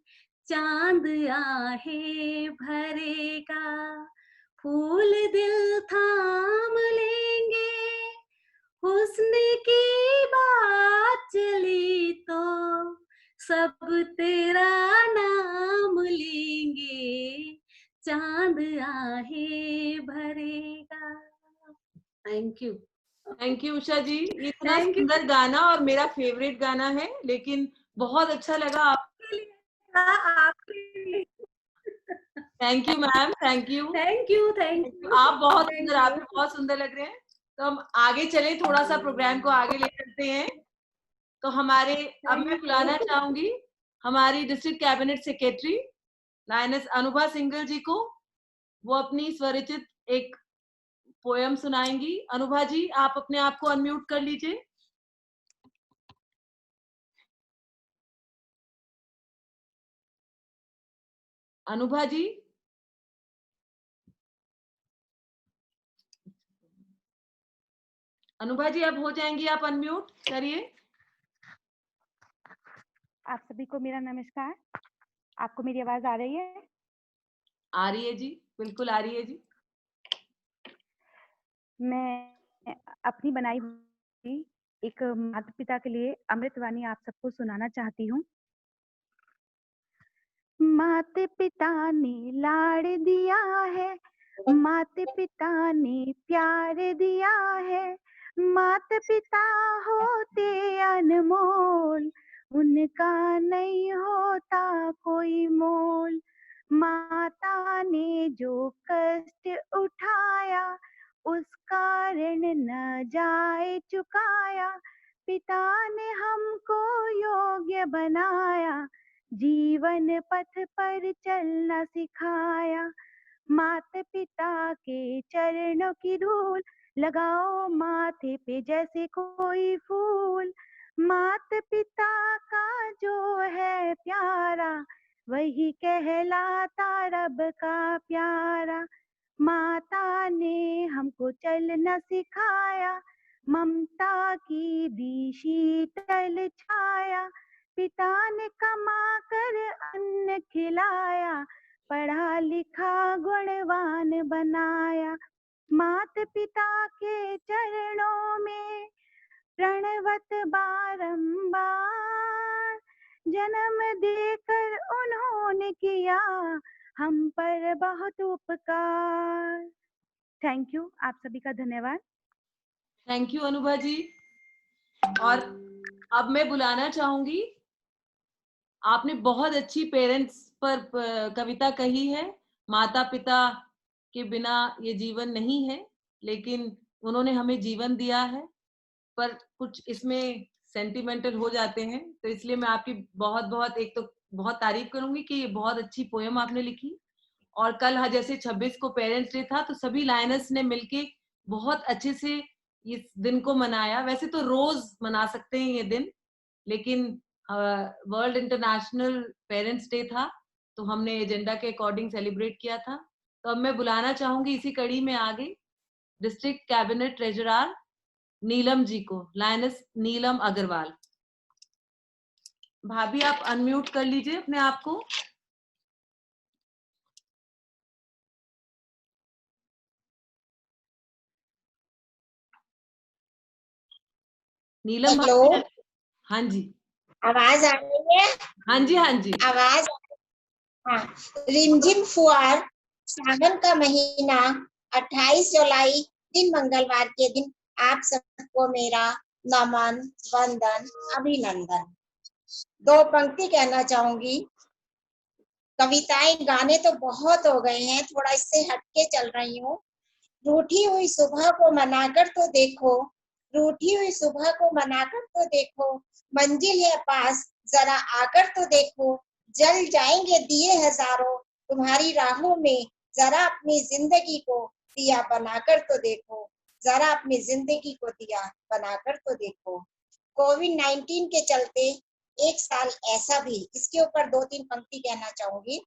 चांद आहे भरेगा, फूल दिल थाम लेंगे, हुस्न की बात चली तो सब तेरा नाम लेंगे, चांद आहे भरेगा। Thank you.
Thank you Usha जी, ये इतना सुंदर गाना और मेरा फेवरेट गाना है, लेकिन बहुत अच्छा लगा thank you ma'am, thank you,
thank you, thank you.
आप बहुत सुंदर, आप भी बहुत सुंदर लग रहे हैं। तो हम आगे चले, थोड़ा सा प्रोग्राम को आगे ले चलते हैं। तो हमारे, अब मैं बुलाना चाहूंगी हमारी district cabinet secretary lioness Anubha Singhal ji को। वो अपनी स्वरचित एक पोयम सुनाएंगी। अनुभा जी, आप अपने आप को अनम्यूट कर लीजिए। अनुभा जी। अनुभा जी अब हो जाएंगी, आप अनम्यूट करिए।
आप सभी को मेरा नमस्कार। आपको मेरी आवाज आ रही है?
आ रही है जी, बिल्कुल आ रही है जी।
मैं अपनी बनाई हुई एक माता पिता के लिए अमृतवाणी आप सबको सुनाना चाहती हूँ। माते पिता ने लाड़ दिया है, माते पिता ने प्यार दिया है, माता पिता होते अनमोल, उनका नहीं होता कोई मोल। माता ने जो कष्ट उठाया उसका ऋण न जाए चुकाया, पिता ने हमको योग्य बनाया, जीवन पथ पर चलना सिखाया। माता पिता के चरणों की धूल लगाओ माथे पे जैसे कोई फूल। माता पिता का जो है प्यारा वही कहलाता रब का प्यारा। माता ने हमको चलना सिखाया, ममता की दी शीतल छाया। पिता ने कमा कर अन्न खिलाया, पढ़ा लिखा गुणवान बनाया। माता पिता के चरणों में प्रणवत बारंबार, जन्म देकर उन्होंने किया हम पर बहुत उपकार। थैंक यू, आप सभी का धन्यवाद।
थैंक यू अनुभा जी। और अब मैं बुलाना चाहूंगी, आपने बहुत अच्छी पेरेंट्स पर कविता कही है। माता पिता के बिना ये जीवन नहीं है, लेकिन उन्होंने हमें जीवन दिया है, पर कुछ इसमें सेंटिमेंटल हो जाते हैं, तो इसलिए मैं आपकी बहुत बहुत एक तो बहुत तारीफ करूंगी कि ये बहुत अच्छी पोयम आपने लिखी। और कल जैसे 26 को पेरेंट्स डे था, तो सभी लाइनर्स ने मिलके बहुत अच्छे से इस दिन को मनाया। वैसे तो रोज मना सकते हैं ये दिन, लेकिन वर्ल्ड इंटरनेशनल पेरेंट्स डे था, तो हमने एजेंडा के अकॉर्डिंग सेलिब्रेट किया था। तो अब मैं बुलाना चाहूंगी इसी कड़ी में आगे district cabinet treasurer Neelam ji को, लाइनस नीलम अग्रवाल। भाभी आप अनम्यूट कर लीजिए अपने आप को। नीलम
हेलो,
हाँ जी,
आवाज आ रही है?
हाँ जी, हाँ जी,
आवाज। हाँ, रिमझिम फुहार सावन का महीना 28 जुलाई दिन मंगलवार के दिन आप सबको मेरा नमन, वंदन, अभिनंदन। दो पंक्ति कहना चाहूंगी। कविताएं गाने तो बहुत हो गए हैं, थोड़ा इससे हटके चल रही हूँ। रूठी हुई सुबह को मनाकर तो देखो, रूठी हुई सुबह को मनाकर तो देखो, मंजिल है पास जरा आकर तो देखो, जल जाएंगे दिए हजारों तुम्हारी राहों में, जरा अपनी जिंदगी को दिया बनाकर तो देखो, जरा अपनी जिंदगी को दिया बनाकर तो देखो। कोविड-19 के चलते एक साल ऐसा भी, इसके ऊपर 2-3 पंक्ति कहना चाहूंगी।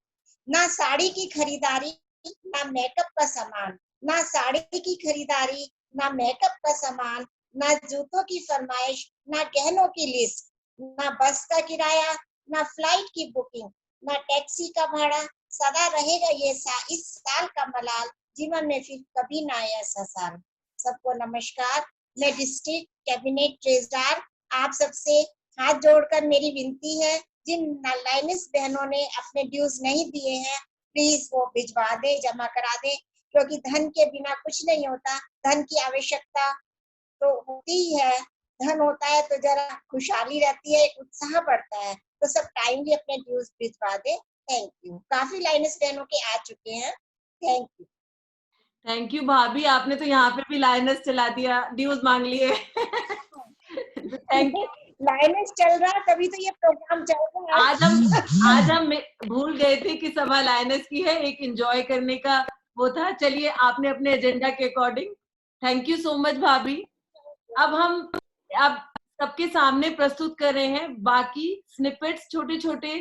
ना साड़ी की खरीदारी, ना मेकअप का सामान, ना साड़ी की खरीदारी, ना मेकअप का सामान, ना जूतों की फरमाइश, ना गहनों की लिस्ट, ना बस का किराया, ना फ्लाइट की बुकिंग, ना टैक्सी का भाड़ा। सदा रहेगा ये इस साल का मलाल, जीवन में फिर कभी ना आए ऐसा साल। सबको नमस्कार। मैं डिस्ट्रिक्ट कैबिनेट ट्रेजरर आप सबसे हाथ जोड़कर मेरी विनती है, जिन लाइनर्स बहनों ने अपने ड्यूज नहीं दिए हैं, प्लीज वो भिजवा दे, जमा करा दे, क्योंकि धन के बिना कुछ नहीं होता। धन की आवश्यकता तो होती ही है, धन होता है तो जरा खुशहाली रहती है, एक उत्साह बढ़ता है। तो सब टाइमली अपने ड्यूज भिजवा दे। Thank you. काफी लाइनर्स बहनों के आ चुके हैं। Thank you.
थैंक यू भाभी, आपने तो यहाँ पे भी लाइनर्स चला दिया, ड्यूज मांग लिए। Thank you.
लाइनर्स चल रहा तभी तो ये प्रोग्राम चल रहा है।
आज हम भूल गए थे कि सभा लाइनर्स की है, एक एंजॉय करने का वो था। चलिए, आपने अपने एजेंडा के according, thank you so much भाभी। अब हम सबके सामने प्रस्तुत कर रहे हैं बाकी स्निपेट्स, छोटे छोटे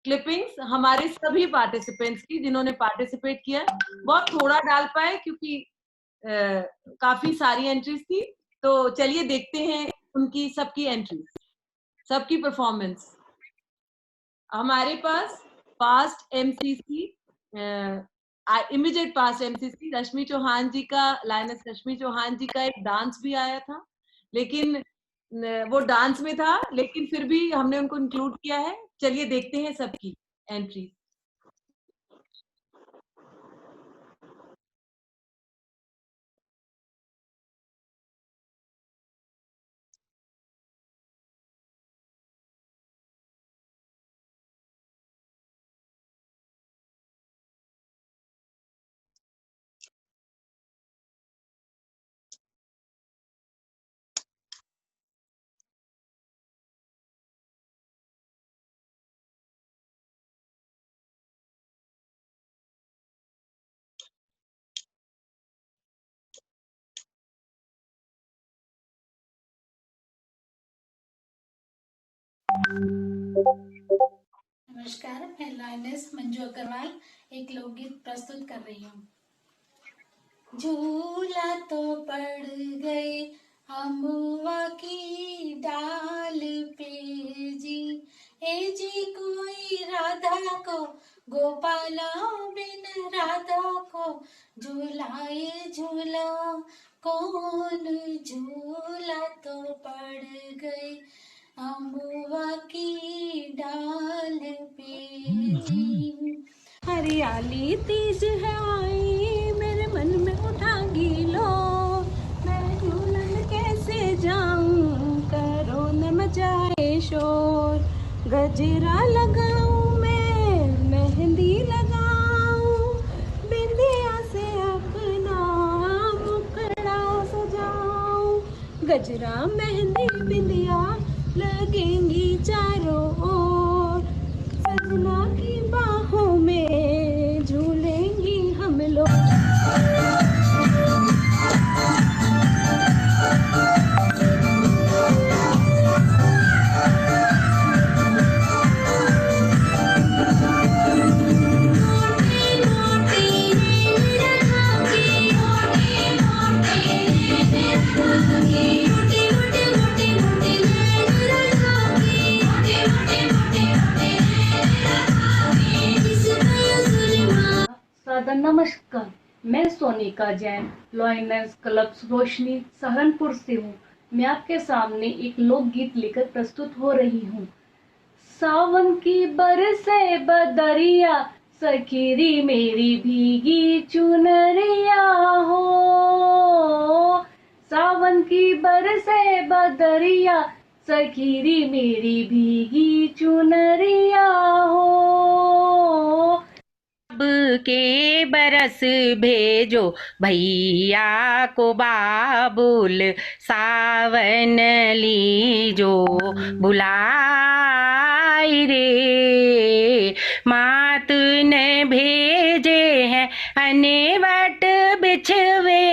क्लिपिंग्स हमारे सभी पार्टिसिपेंट्स की, जिन्होंने पार्टिसिपेट किया। बहुत थोड़ा डाल पाए क्योंकि काफी सारी एंट्रीज थी, तो चलिए देखते हैं उनकी सबकी एंट्री, सबकी परफॉर्मेंस। हमारे पास past MCC, immediate past MCC Rashmi Chauhan ji का, लायनेस रश्मि चौहान जी का एक डांस भी आया था, लेकिन वो डांस में था, लेकिन फिर भी हमने उनको इंक्लूड किया है। चलिए देखते हैं सबकी एंट्री।
नमस्कार, मैं लायनेस मंजू अग्रवाल एक लोकगीत प्रस्तुत कर रही हूँ। झूला तो पड़ गए अमुआ की डाल पे जी, ए जी कोई राधा को गोपाला बिन राधा को झूलाए झूला कौन, झूला तो पड़ गए अमुआ की डाल पे जी।
हरियाली तीज है आई मेरे मन में उठागी लो, मैं झूलन कैसे जाऊं करो न मचाए शोर, गजरा लगाऊं मैं मेहंदी लगाऊं, बिंदिया से अपना मुखड़ा सजाऊं, गजरा मेहंदी बिंदिया लगेंगी चारों ओर, सजना की बाहों में झूलेंगी हम लोग।
सादर नमस्कार, मैं सोनिका जैन लायनेस क्लब रोशनी सहारनपुर से हूँ। मैं आपके सामने एक लोकगीत लेकर प्रस्तुत हो रही हूँ। सावन की बरसे बदरिया सखीरी मेरी भीगी चुनरिया हो, सावन की बरसे बदरिया सखीरी मेरी भीगी चुनरिया हो,
के बरस भेजो भैया को बाबुल, सावन लीजो बुलाई रे, मात ने भेजे हैं अनेवट बिछवे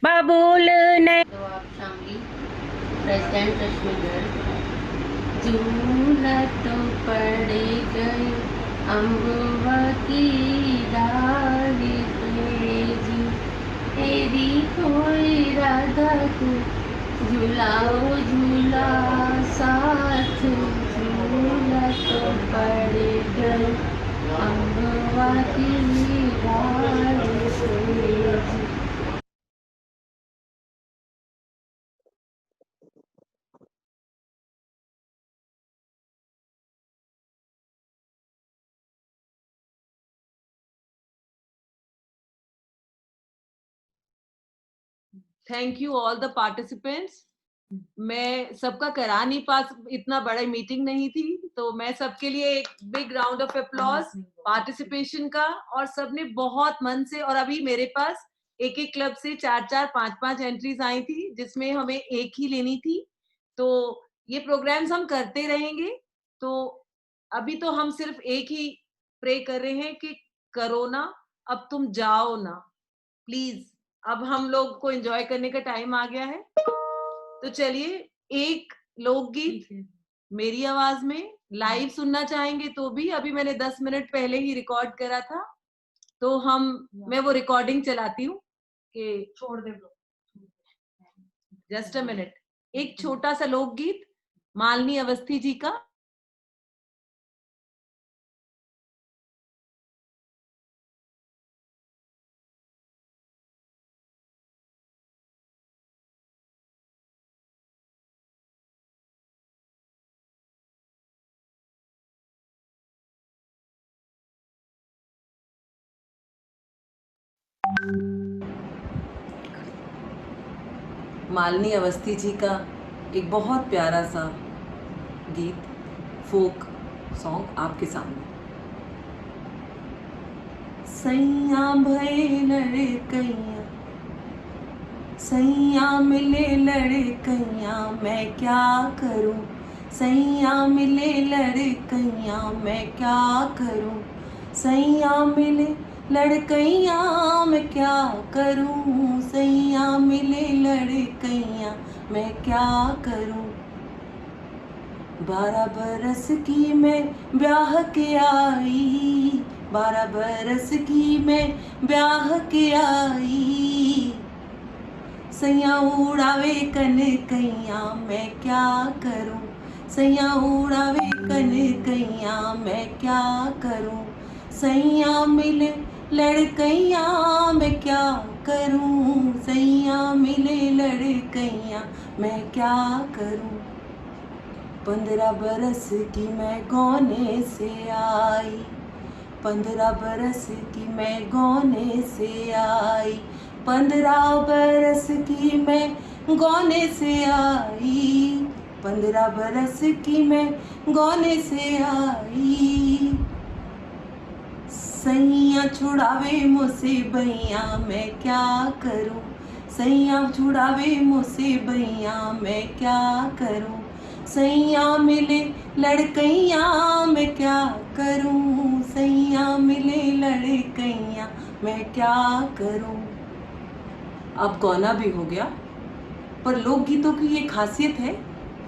बबुल ने।
तो आप शामली प्रेसिडेंट रश्मिगर, झूला तो पड़ गई अम्बुआ की डाल पे जी, तेरी कोई राधा को झूलाओ झूला साथ, झूला तो पड़ गई अम्बुआ की डाल पे जी।
Thank you all the participants. मैं सबका करा नहीं पास, इतना बड़ा मीटिंग नहीं थी, तो मैं सबके लिए एक big round of applause participation का, और सबने बहुत मन से, और अभी मेरे पास एक एक क्लब से 4-4, 5-5 एंट्रीज आई थी, जिसमें हमें एक ही लेनी थी। तो ये प्रोग्राम्स हम करते रहेंगे। तो अभी तो हम सिर्फ एक ही प्रे कर रहे हैं कि कोरोना अब तुम जाओ ना प्लीज, अब हम लोग को एंजॉय करने का टाइम आ गया है। तो चलिए एक लोकगीत मेरी आवाज में लाइव सुनना चाहेंगे तो भी, अभी मैंने 10 मिनट पहले ही रिकॉर्ड करा था, तो मैं वो रिकॉर्डिंग चलाती हूँ कि छोड़ दे। जस्ट अ मिनट, एक छोटा सा लोकगीत मालिनी अवस्थी जी का। मालिनी अवस्थी जी का एक बहुत प्यारा सा गीत, फोक सॉन्ग आपके सामने। सैया भये लड़कैया, सैया मिले लड़कैया, मैं क्या करूं, सैया मिले लड़कैया, मैं क्या करूं, सैया मिले लड़कैया, मैं क्या करूं, सैया मिले लड़कैया, मैं क्या करूं। 12 बरस की मैं ब्याह के आई, 12 बरस की मैं ब्याह के आई, सैया उड़ावे कनकैया, मैं क्या करूं, सैया उड़ावे कनकैया, मैं क्या करूं, सैया मिले लड़कैया, मैं क्या करूं, सैया मिले लड़कैया, मैं क्या करूं। 15 बरस की मैं गौने से आई, 15 बरस की मैं गौने से आई, 15 बरस की मैं गौने से आई, 15 बरस की मैं गौने से आई, सैया छुड़ावे मुझसे भैया, मैं क्या करूं, सैया छुड़ावे मुझसे भैया, मैं क्या करूं, सैया मिले लड़कैया, मैं क्या करूं, सैया मिले लड़कैया, मैं क्या करूं। अब गौना भी हो गया, पर लोकगीतों की ये खासियत है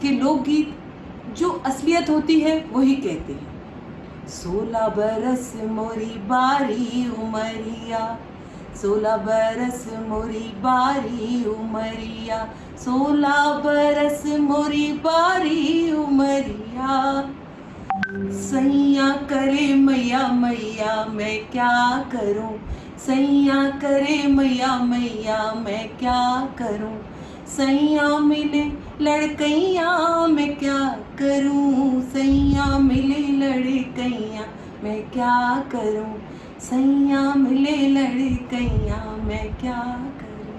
कि लोकगीत जो असलियत होती है वही कहते हैं। 16 बरस मोरी बारी उमरिया, 16 बरस मोरी बारी उमरिया, 16 बरस मोरी बारी उमरिया, सैया करे मैया मैया, मैं क्या करूं, सैया करे मैया मैया, मैं क्या करूं, सैया मिले लड़कैया, मैं क्या करूं, सैया मिले लड़कैया, मैं क्या करूं, सैया मिले लड़कैया, मैं क्या करूं।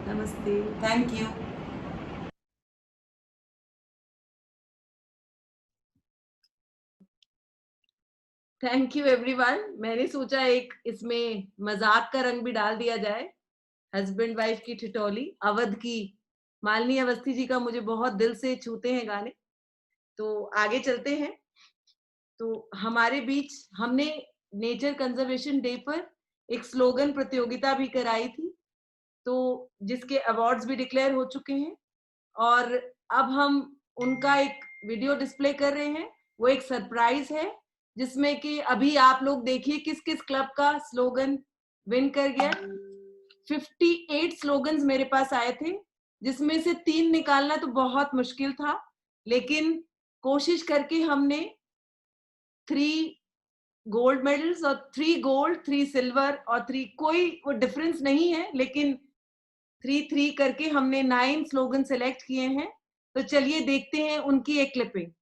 नमस्ते, thank you. Thank you everyone. मैंने सोचा एक इसमें मजाक का रंग भी डाल दिया जाए। हस्बैंड वाइफ की ठिठोली, अवध की मालिनी अवस्थी जी का मुझे बहुत दिल से छूते हैं गाने। तो आगे चलते हैं। तो हमारे बीच हमने नेचर कंजर्वेशन डे पर एक स्लोगन प्रतियोगिता भी कराई थी, तो जिसके अवार्ड्स भी डिक्लेयर हो चुके हैं और अब हम उनका एक वीडियो डिस्प्ले कर रहे हैं। वो एक सरप्राइज है जिसमें कि अभी आप लोग देखिए किस किस क्लब का स्लोगन विन कर गया। 58 स्लोगन्स मेरे पास आए थे, जिसमें से 3 निकालना तो बहुत मुश्किल था, लेकिन कोशिश करके हमने 3 गोल्ड मेडल्स और 3 गोल्ड, 3 सिल्वर और 3, कोई वो डिफरेंस नहीं है, लेकिन 3-3 करके हमने 9 स्लोगन सेलेक्ट किए हैं। तो चलिए देखते हैं उनकी एक क्लिपिंग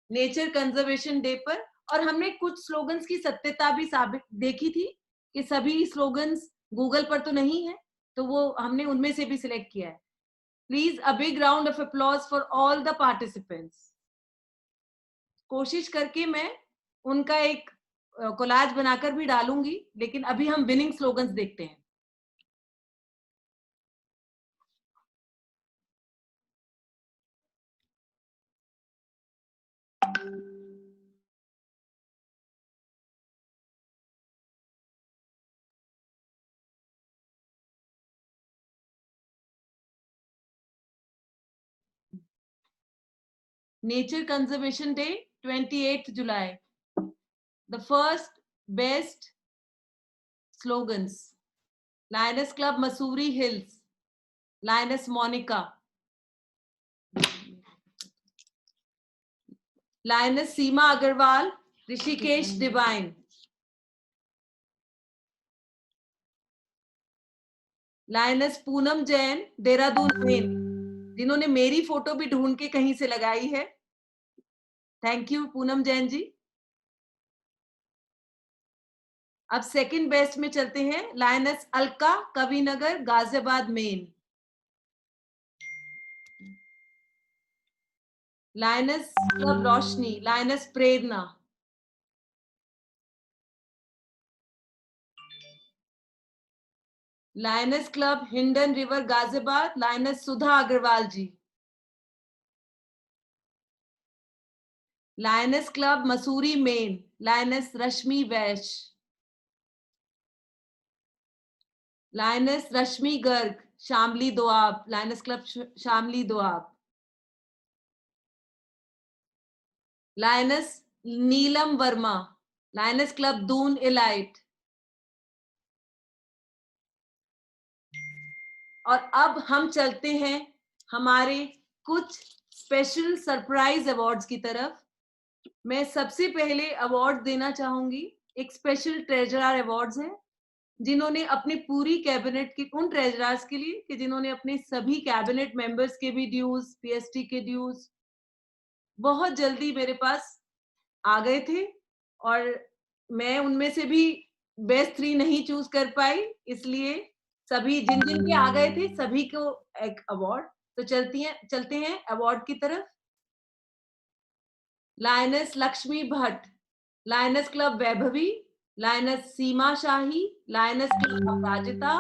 नेचर कंजर्वेशन डे पर। और हमने कुछ स्लोगन्स की सत्यता भी साबित देखी थी कि सभी स्लोगन्स गूगल पर तो नहीं है, तो वो हमने उनमें से भी सिलेक्ट किया है। Please a big round of applause for all the participants. कोशिश करके मैं उनका एक कोलाज बनाकर भी डालूंगी, लेकिन अभी हम विनिंग स्लोगन्स देखते हैं। Nature Conservation Day, 28th July. The first best slogans: Lioness Club Mussoorie Hills, lioness Monica, lioness Seema Agarwal, Rishikesh divine, lioness Poonam Jain, Dehradun main, जिन्होंने मेरी फोटो भी ढूंढ के कहीं से लगाई है। Thank you Poonam Jain ji. अब सेकंड बेस्ट में चलते हैं, lioness Alka, Kavinagar, Ghaziabad main, lioness club Roshni, lioness Prerna, lioness club Hindon river Ghaziabad, lioness Sudha Agarwal ji, lioness club Mussoorie main, lioness Rashmi Vaishya, lioness Rashmi Garg, Shamli Doab, lioness club Shamli Doab, lioness Neelam Verma, lioness club Doon elite. और अब हम चलते हैं हमारे कुछ स्पेशल सरप्राइज अवार्ड्स की तरफ। मैं सबसे पहले अवार्ड देना चाहूंगी, एक स्पेशल ट्रेजरर अवार्ड्स है, जिन्होंने अपनी पूरी कैबिनेट की, उन ट्रेजरर्स के लिए कि जिन्होंने अपने सभी कैबिनेट मेंबर्स के भी ड्यूज, पीएसटी के ड्यूज बहुत जल्दी मेरे पास आ गए थे, और मैं उनमें से भी बेस्ट 3 नहीं चूज कर पाई, इसलिए सभी जिन जिन के आ गए थे सभी को एक अवार्ड। तो चलते हैं अवार्ड की तरफ। Lioness Laxmi Bhatt, lioness club Vaibhavi, lioness Seema Shahi, lioness club Aparajita,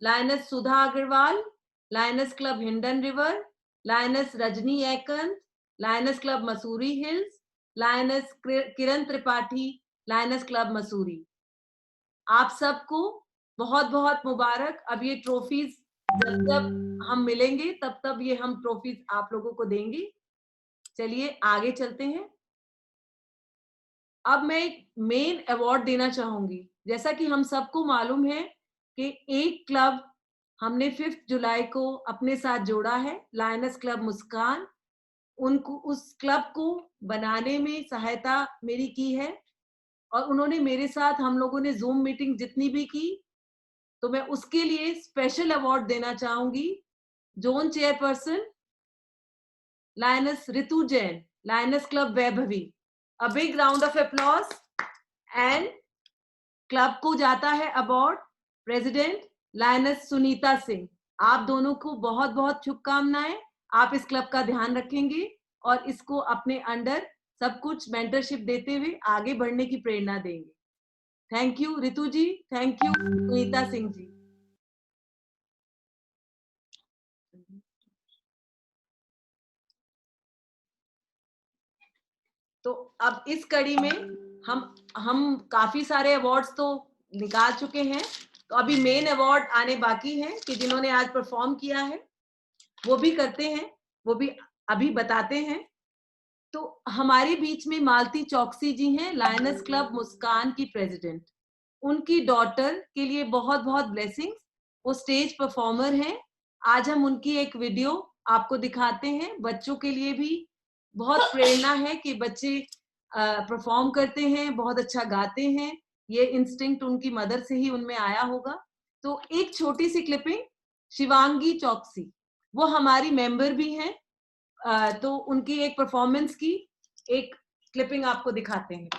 lioness Sudha Agarwal, lioness club Hindon river, lioness Rajni Ekant, lioness club Mussoorie hills, lioness Kiran Tripathi, lioness club Mussoorie. आप सबको बहुत बहुत मुबारक। अब ये ट्रॉफीज जब जब हम मिलेंगे तब तब ये हम ट्रॉफीज आप लोगों को देंगे। चलिए आगे चलते हैं। अब मैं एक मेन अवार्ड देना चाहूंगी। जैसा कि हम सबको मालूम है कि एक क्लब हमने 5 जुलाई को अपने साथ जोड़ा है, लायनेस क्लब मुस्कान। उनको, उस क्लब को बनाने में सहायता मेरी की है, और उन्होंने मेरे साथ, हम लोगों ने जूम मीटिंग जितनी भी की, तो मैं उसके लिए स्पेशल अवार्ड देना चाहूंगी zone chairperson lioness Ritu Jain, lioness club Vaibhavi. A big round of applause. And club को जाता है award president lioness Sunita Singh. आप दोनों को बहुत बहुत शुभकामनाएं। आप इस क्लब का ध्यान रखेंगे और इसको अपने अंडर सब कुछ मेंटरशिप देते हुए आगे बढ़ने की प्रेरणा देंगे। Thank you Ritu ji, thank you Sunita Singh ji. तो अब इस कड़ी में हम काफी सारे अवार्ड्स तो निकाल चुके हैं, तो अभी मेन अवार्ड आने बाकी हैं कि जिन्होंने आज परफॉर्म किया है वो भी करते हैं, वो भी अभी बताते हैं। तो हमारे बीच में मालती चौकसी जी हैं, लायनेस क्लब मुस्कान की प्रेसिडेंट। उनकी डॉटर के लिए बहुत बहुत ब्लेसिंग्स। वो स्टेज परफॉर्मर हैं। आज हम उनकी एक वीडियो आपको दिखाते हैं। बच्चों के लिए भी बहुत प्रेरणा है कि बच्चे परफॉर्म करते हैं, बहुत अच्छा गाते हैं। ये इंस्टिंक्ट उनकी मदर से ही उनमें आया होगा। तो एक छोटी सी क्लिपिंग, शिवांगी चौकसी, वो हमारी मेंबर भी हैं, तो उनकी एक परफॉर्मेंस की एक क्लिपिंग आपको दिखाते हैं।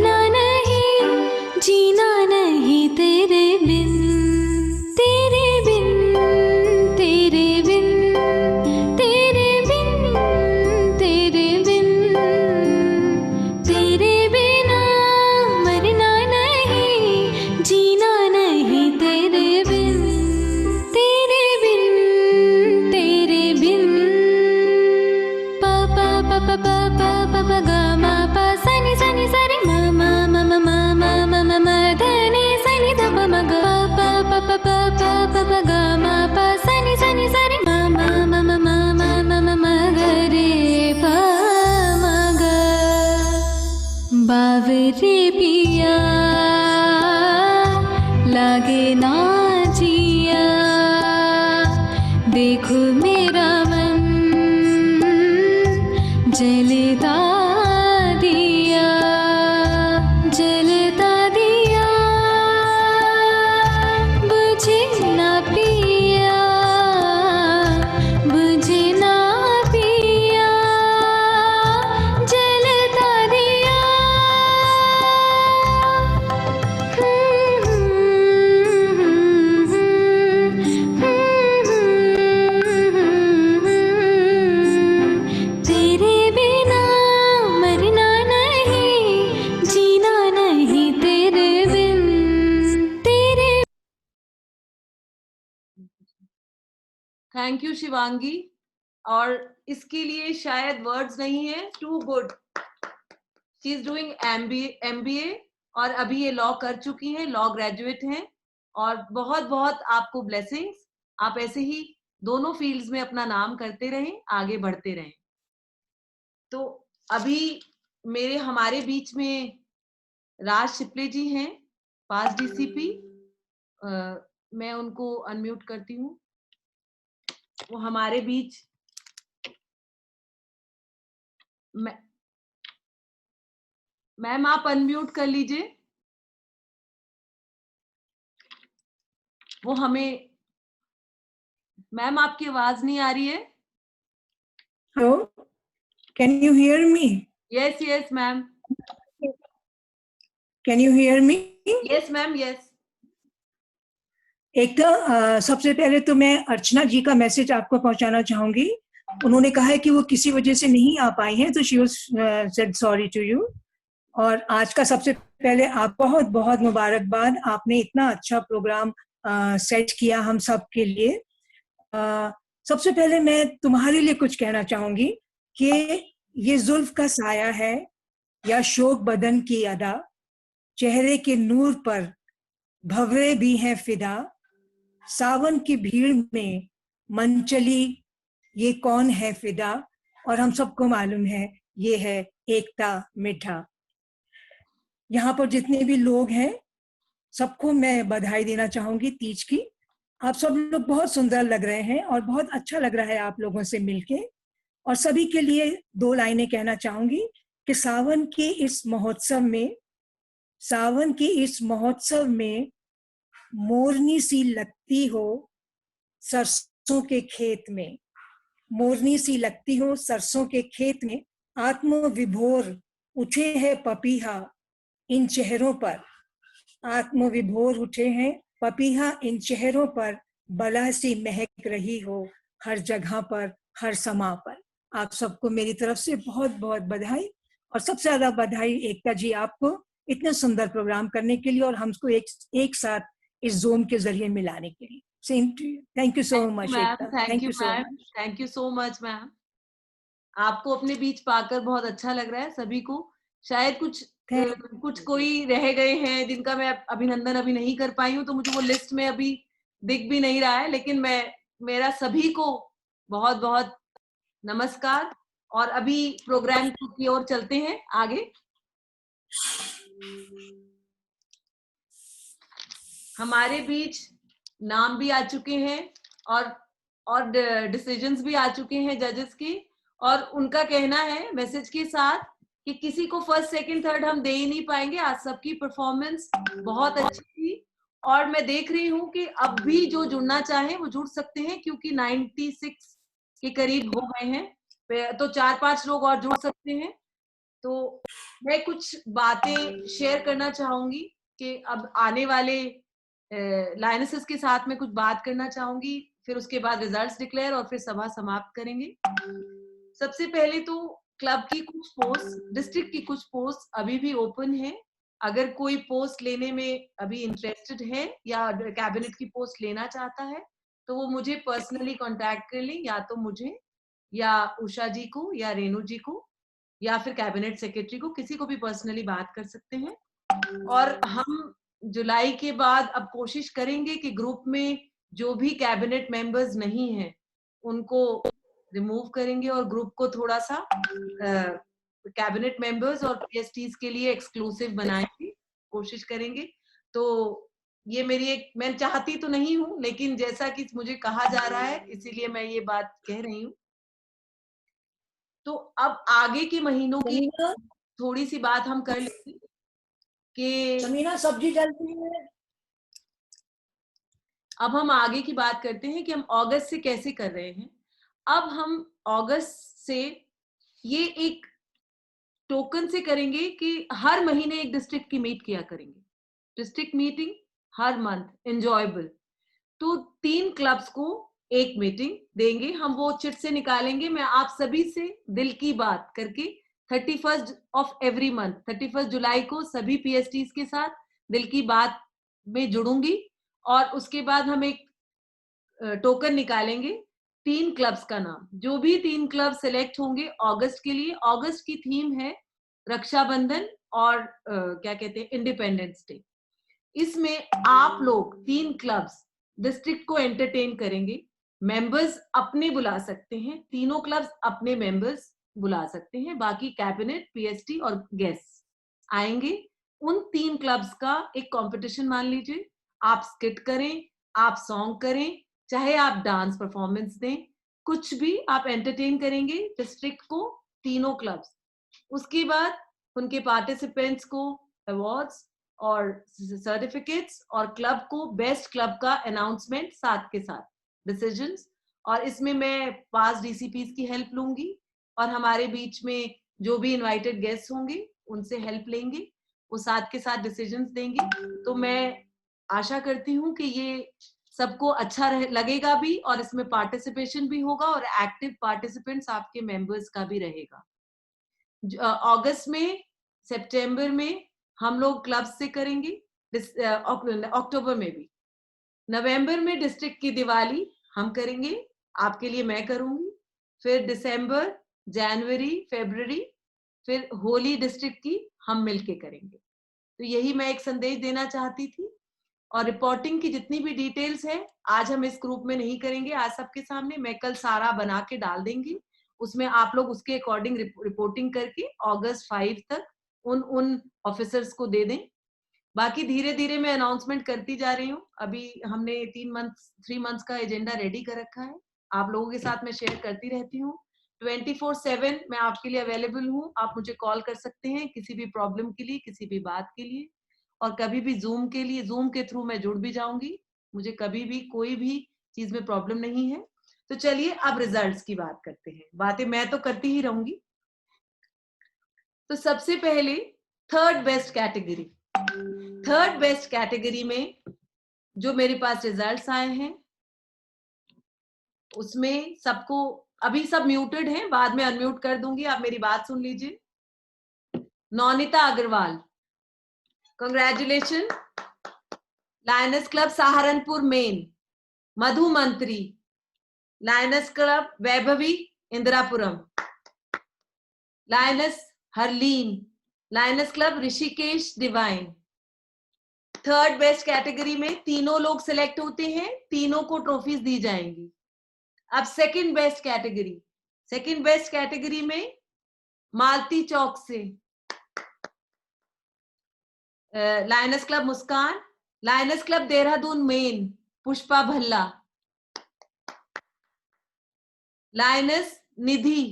मरना नहीं, जीना नहीं तेरे बिन, तेरे बिन, तेरे बिन, तेरे बिन, तेरे बिन, तेरे बिना मरना नहीं, जीना नहीं तेरे बिन, तेरे बिन, तेरे बिन। पा पा पा पा पा पा पा पा गा मा पा सा नि सा रे मा मा मा मा मा मा मा मा मा ध नि सा नि ध प म ग पा पा पा पा पा पा पा गा मा पा सा नि सा रे मा मा मा मा मा मा मा मा मा ग रे पा म ग। बावरे पिया लागे ना जिया, देखो मेरा मन जलता दिया, जलता दिया, बुझे ना पिया, बुझे ना पिया, जलता दिया। तेरे बिना मरना नहीं, जीना नहीं तेरे बिन, तेरे।
Thank you Shivangi. और इसके लिए शायद वर्ड्स नहीं है, too good. She is doing MBA और अभी ये लॉ कर चुकी हैं, लॉ ग्रेजुएट हैं। और बहुत बहुत आपको ब्लेसिंग्स। आप ऐसे ही दोनों फील्ड्स में अपना नाम करते रहें, आगे बढ़ते रहें। तो अभी हमारे बीच में राज शिपले जी हैं, पास DCP। मैं उनको अनम्यूट करती हूँ। वो हमारे बीच मैम आप अनम्यूट कर लीजिए। वो हमें मैम आपकी आवाज नहीं आ रही है।
Hello, can you hear me?
Yes ma'am.
Can you hear me?
Yes ma'am, yes।
एक तो सबसे पहले तो मैं अर्चना जी का मैसेज आपको पहुंचाना चाहूंगी। उन्होंने कहा है कि वो किसी वजह से नहीं आ पाई हैं, तो she was said sorry to you. और आज का सबसे पहले आप बहुत बहुत मुबारकबाद, आपने इतना अच्छा प्रोग्राम सेट किया हम सब के लिए। सबसे पहले मैं तुम्हारे लिए कुछ कहना चाहूंगी कि ये जुल्फ का साया है या शोक बदन की अदा, चेहरे के नूर पर भंवरे भी हैं फिदा, सावन की भीड़ में मन चली ये कौन है फिदा, और हम सबको मालूम है ये है एकता मिठा। यहाँ पर जितने भी लोग हैं सबको मैं बधाई देना चाहूंगी तीज की। आप सब लोग बहुत सुंदर लग रहे हैं और बहुत अच्छा लग रहा है आप लोगों से मिलके। और सभी के लिए 2 लाइनें कहना चाहूंगी कि सावन के इस महोत्सव में मोरनी सी लगती हो सरसों के खेत में, मोरनी सी लगती हो सरसों के खेत में, आत्म विभोर उठे हैं पपीहा इन चेहरों पर, आत्म विभोर उठे हैं पपीहा इन चेहरों पर, बला सी महक रही हो हर जगह पर, हर समा पर। आप सबको मेरी तरफ से बहुत बहुत बधाई, और सबसे ज्यादा बधाई एकता जी आपको इतने सुंदर प्रोग्राम करने के लिए और हमको एक साथ इस ज़ूम के जरिए मिलाने के लिए। Same to you, thank you so much Ekta, thank you so much.
Thank you so much ma'am. आपको अपने बीच पाकर बहुत अच्छा लग रहा है सभी को। शायद कुछ कोई रह गए हैं जिनका मैं अभिनंदन अभी नहीं कर पाई हूँ, तो मुझे वो लिस्ट में अभी दिख भी नहीं रहा है, लेकिन मेरा सभी को बहुत बहुत नमस्कार। और अभी प्रोग्राम की ओर चलते हैं आगे। हमारे बीच नाम भी आ चुके हैं और डिसीजंस भी आ चुके हैं जजेस की, और उनका कहना है मैसेज के साथ कि किसी को फर्स्ट सेकंड थर्ड हम दे ही नहीं पाएंगे। आज सबकी परफॉर्मेंस बहुत अच्छी थी और मैं देख रही हूँ कि अब भी जो जुड़ना चाहे वो जुड़ सकते हैं, क्योंकि 96 के करीब हो गए हैं, तो 4-5 लोग और जुड़ सकते हैं। तो मैं कुछ बातें शेयर करना चाहूंगी कि अब आने वाले लाइनेसेस के साथ में कुछ बात करना चाहूंगी, फिर उसके बाद रिजल्ट्स डिक्लेयर और फिर सभा समाप्त करेंगे। सबसे पहले तो क्लब की कुछ पोस्ट, डिस्ट्रिक्ट की कुछ पोस्ट अभी भी ओपन है। अगर कोई पोस्ट लेने में अभी इंटरेस्टेड है या कैबिनेट की पोस्ट लेना चाहता है तो वो मुझे पर्सनली कांटेक्ट कर ले, या तो मुझे या उषा जी को या रेणु जी को या फिर कैबिनेट सेक्रेटरी को, किसी को भी पर्सनली बात कर सकते हैं। और हम जुलाई के बाद अब कोशिश करेंगे कि ग्रुप में जो भी कैबिनेट मेंबर्स नहीं हैं उनको रिमूव करेंगे और ग्रुप को थोड़ा सा कैबिनेट मेंबर्स और पीएसटीज के लिए एक्सक्लूसिव बनाएंगे, कोशिश करेंगे। तो ये मेरी एक, मैं चाहती तो नहीं हूं लेकिन जैसा कि मुझे कहा जा रहा है इसीलिए मैं ये बात कह रही हूँ। तो अब आगे के महीनों की थोड़ी सी बात हम कर लेंगे कि
समीना सब्जी जलती है।
अब हम आगे की बात करते हैं कि हम अगस्त से कैसे कर रहे हैं। अब हम अगस्त से ये एक टोकन से करेंगे कि हर महीने एक डिस्ट्रिक्ट की मीट किया करेंगे, डिस्ट्रिक्ट मीटिंग हर मंथ, एंजॉयबल। तो 3 क्लब्स को एक मीटिंग देंगे, हम वो चिट से निकालेंगे। मैं आप सभी से दिल की बात करके 31 ऑफ एवरी मंथ, 31 जुलाई को सभी पीएसटीज के साथ दिल की बात में जुड़ूंगी और उसके बाद हम एक टोकन निकालेंगे 3 क्लब्स का नाम। जो भी 3 क्लब सिलेक्ट होंगे अगस्त के लिए, अगस्त की थीम है रक्षाबंधन और क्या कहते हैं, इंडिपेंडेंस डे। इसमें आप लोग 3 क्लब्स डिस्ट्रिक्ट को एंटरटेन करेंगे। मेंबर्स अपने बुला सकते हैं, तीनों क्लब्स अपने मेंबर्स बुला सकते हैं, बाकी कैबिनेट, पीएसटी और गेस्ट आएंगे। उन 3 क्लब्स का एक कंपटीशन मान लीजिए, आप स्किट करें, आप सॉन्ग करें, चाहे आप डांस परफॉर्मेंस दें, कुछ भी आप एंटरटेन करेंगे डिस्ट्रिक्ट को, तीनों क्लब्स। उसके बाद उनके पार्टिसिपेंट्स को अवार्ड्स और सर्टिफिकेट्स और क्लब को बेस्ट क्लब का अनाउंसमेंट साथ के साथ डिसीजंस। और इसमें मैं पास डीसीपीज की हेल्प लूंगी और हमारे बीच में जो भी इनवाइटेड गेस्ट होंगे उनसे हेल्प लेंगे, वो साथ के साथ डिसीजंस देंगे। तो मैं आशा करती हूँ कि ये सबको अच्छा लगेगा भी और इसमें पार्टिसिपेशन भी होगा और एक्टिव पार्टिसिपेंट्स आपके मेंबर्स का भी रहेगा। अगस्त में, सितंबर में हम लोग क्लब से करेंगे, अक्टूबर में भी, नवंबर में डिस्ट्रिक्ट की दिवाली हम करेंगे, आपके लिए मैं करूंगी, फिर दिसंबर, जनवरी, फरवरी, फिर होली डिस्ट्रिक्ट की हम मिलके करेंगे। तो यही मैं एक संदेश देना चाहती थी। और रिपोर्टिंग की जितनी भी डिटेल्स है आज हम इस ग्रुप में नहीं करेंगे आज सबके सामने, मैं कल सारा बना के डाल देंगी, उसमें आप लोग उसके अकॉर्डिंग रिपोर्टिंग करके अगस्त 5 तक उन ऑफिसर्स को दे दें। बाकी धीरे धीरे मैं अनाउंसमेंट करती जा रही हूँ। अभी हमने 3 मंथ्स का एजेंडा रेडी कर रखा है, आप लोगों के साथ मैं शेयर करती रहती हूँ। 24/7 मैं आपके लिए अवेलेबल हूँ, आप मुझे कॉल कर सकते हैं किसी भी प्रॉब्लम के लिए, किसी भी बात के लिए, और कभी भी जूम के लिए, जूम के थ्रू मैं जुड़ भी जाऊंगी, मुझे कभी भी कोई भी चीज में प्रॉब्लम नहीं है। तो चलिए अब रिजल्ट्स की बात करते हैं, बातें मैं तो करती ही रहूंगी। तो सबसे पहले थर्ड बेस्ट कैटेगरी में जो मेरे पास रिजल्ट्स आए हैं उसमें सबको, अभी सब म्यूटेड हैं, बाद में अनम्यूट कर दूंगी, आप मेरी बात सुन लीजिए। Naunita Agarwal, congratulation. Lioness club Saharanpur main, Madhu Mantri, lioness club Vaibhavi Indirapuram, lioness Harleen, lioness club Rishikesh divine. Third best category में तीनों लोग सिलेक्ट होते हैं, तीनों को ट्रॉफीज दी जाएंगी। अब सेकंड बेस्ट कैटेगरी में मालती चौक से lioness club Muskan, lioness club Dehradun main Pushpa Bhalla, lioness Nidhi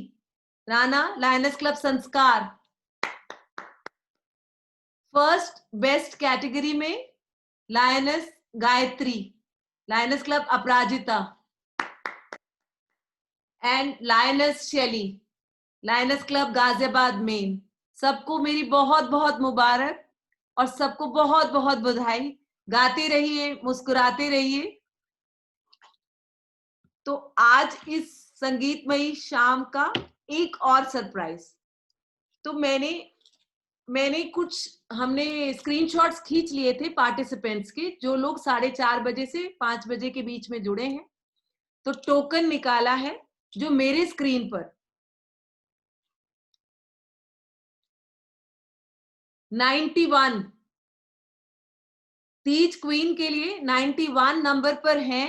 Rana, lioness club Sanskar. First best category में lioness Gayatri, lioness club Aparajita and lioness Shaili, lioness club Ghaziabad main. सबको मेरी बहुत बहुत मुबारक और सबको बहुत बहुत बधाई। गाते रहिए, मुस्कुराते रहिए। तो आज इस संगीतमयी शाम का एक और सरप्राइज, तो मैंने हमने स्क्रीनशॉट्स खींच लिए थे पार्टिसिपेंट्स के, जो लोग 4:30 बजे से 5 बजे के बीच में जुड़े हैं। तो टोकन निकाला है जो मेरे स्क्रीन पर 91 तीज क्वीन के लिए 91 नंबर पर हैं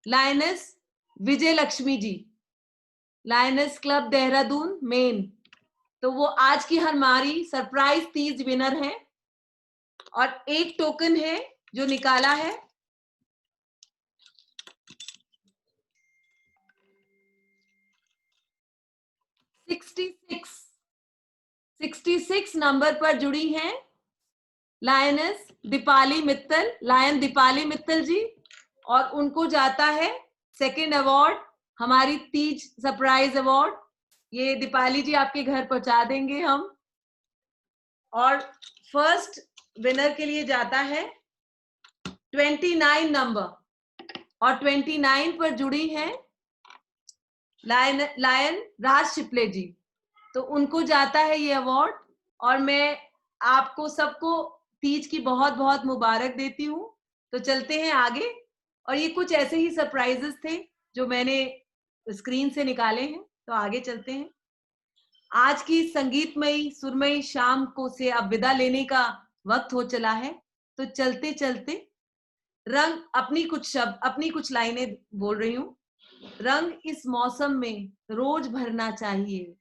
लायनस विजय Lakshmi ji, lioness club Dehradun main. तो वो आज की हमारी सरप्राइज तीज विनर है। और एक टोकन है जो निकाला है 66 नंबर पर जुड़ी हैं लायनस दीपाली मित्तल, लायन दीपाली मित्तल जी, और उनको जाता है सेकंड अवार्ड, हमारी तीज सरप्राइज अवार्ड। ये दीपाली जी आपके घर पहुंचा देंगे हम। और फर्स्ट विनर के लिए जाता है 29 नंबर, और 29 पर जुड़ी हैं लायन राज शिपले जी, तो उनको जाता है ये अवार्ड। और मैं आपको सबको तीज की बहुत बहुत मुबारक देती हूँ। तो चलते हैं आगे, और ये कुछ ऐसे ही सरप्राइजेस थे जो मैंने स्क्रीन से निकाले हैं। तो आगे चलते हैं। आज की संगीतमयी सुरमयी शाम को से अब विदा लेने का वक्त हो चला है। तो चलते चलते रंग अपनी कुछ लाइनें बोल रही हूँ। रंग इस मौसम में रोज भरना चाहिए,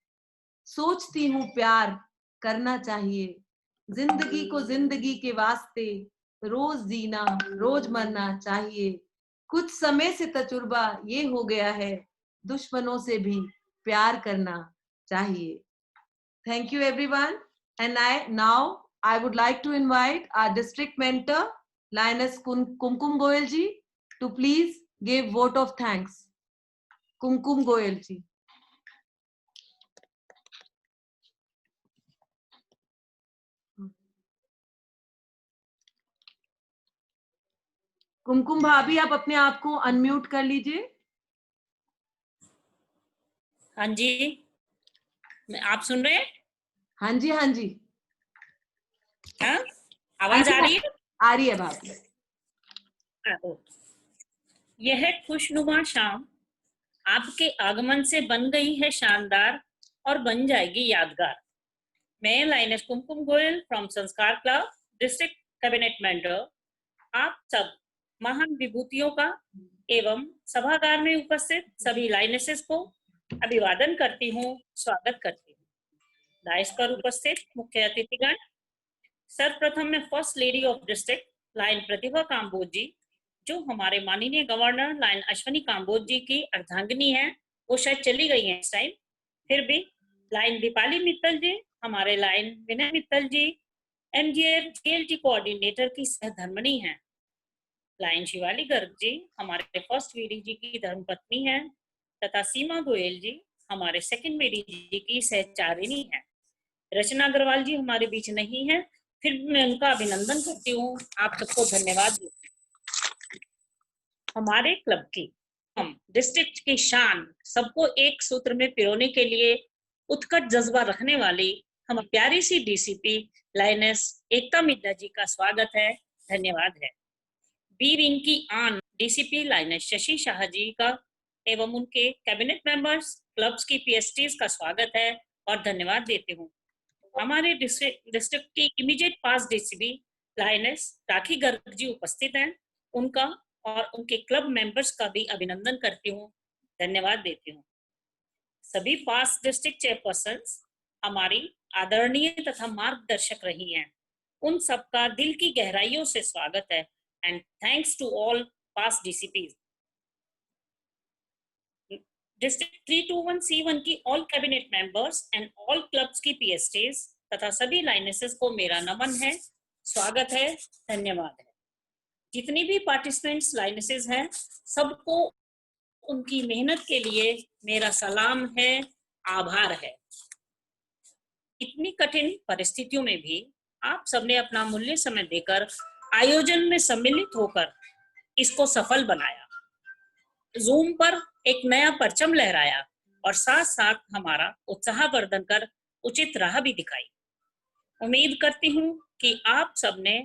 सोचती हूँ प्यार करना चाहिए, जिंदगी को जिंदगी के वास्ते रोज जीना रोज मरना चाहिए, कुछ समय से तजुर्बा ये हो गया है, दुश्मनों से भी प्यार करना चाहिए। Thank you everyone, and now I would like to invite our district mentor Lioness Kumkum Goyal ji to please give vote of thanks. Kumkum Goyal ji. कुमकुम भाभी, आप अपने आप को अनम्यूट कर लीजिए।
हाँ जी, आप सुन रहे हैं?
हाँ जी, हाँ जी।
हाँ, आवाज आ रही है?
आ रही है भाभी।
यह खुशनुमा शाम आपके आगमन से बन गई है शानदार और बन जाएगी यादगार। मैं लाइनस कुमकुम गोयल फ्रॉम संस्कार क्लब डिस्ट्रिक्ट कैबिनेट मेंबर आप सब महान विभूतियों का एवं सभागार में उपस्थित सभी लाइनेसेस को अभिवादन करती हूँ, स्वागत करती हूँ। डायस पर उपस्थित मुख्य अतिथिगण, सर्वप्रथम में first lady of district lion Pratibha Kamboj ji, जो हमारे माननीय गवर्नर लाइन अश्वनी काम्बोज जी की अर्धांगिनी है, वो शायद चली गई है इस टाइम, फिर भी लाइन दीपाली मित्तल जी, हमारे लाइन विनय मित्तल जी, MGF GLT कोऑर्डिनेटर की सहधर्मिणी है। लाइन शिवाली गर्ग जी हमारे फर्स्ट वीडी जी की धर्मपत्नी है, तथा सीमा गोयल जी हमारे सेकंड वीडी जी की सहचारिणी है। रचना अग्रवाल जी हमारे बीच नहीं है, फिर मैं उनका अभिनंदन करती हूँ, आप सबको धन्यवाद देती हूँ। हमारे क्लब की हम डिस्ट्रिक्ट की शान सबको एक सूत्र में पिरोने के लिए उत्कट जज्बा रखने वाली हम प्यारी सी DCP लाइनेस एकता मिद्दा जी का स्वागत है, धन्यवाद है। बी विंग की आन DCP लाइनेस शशि शाह जी का एवं उनके कैबिनेट मेंबर्स क्लब्स की PSTs का स्वागत है और धन्यवाद देती हूँ। हमारे डिस्ट्रिक्ट की इमीडिएट पास DCP लाइनेस राखी गर्ग जी उपस्थित हैं, उनका और उनके क्लब मेंबर्स का भी अभिनंदन करती हूँ, धन्यवाद देती हूँ। सभी पास डिस्ट्रिक्ट चेयरपर्सन्स हमारी आदरणीय तथा मार्गदर्शक रही हैं, उन सबका दिल की गहराइयों से स्वागत है and thanks to all past DCPs। District 321C1 की all cabinet members and all clubs की PSTs तथा सभी लाइनेसेस को मेरा नमन है, स्वागत है, धन्यवाद है। जितनी भी पार्टिसिपेंट्स लाइनेसेस हैं, सबको उनकी मेहनत के लिए मेरा सलाम है, आभार है। इतनी कठिन परिस्थितियों में भी आप सबने अपना मूल्य समय देकर आयोजन में सम्मिलित होकर इसको सफल बनाया। जूम पर एक नया परचम लहराया और साथ साथ हमारा उत्साहवर्धन कर उचित राह भी दिखाई। उम्मीद करती हूँ कि आप सबने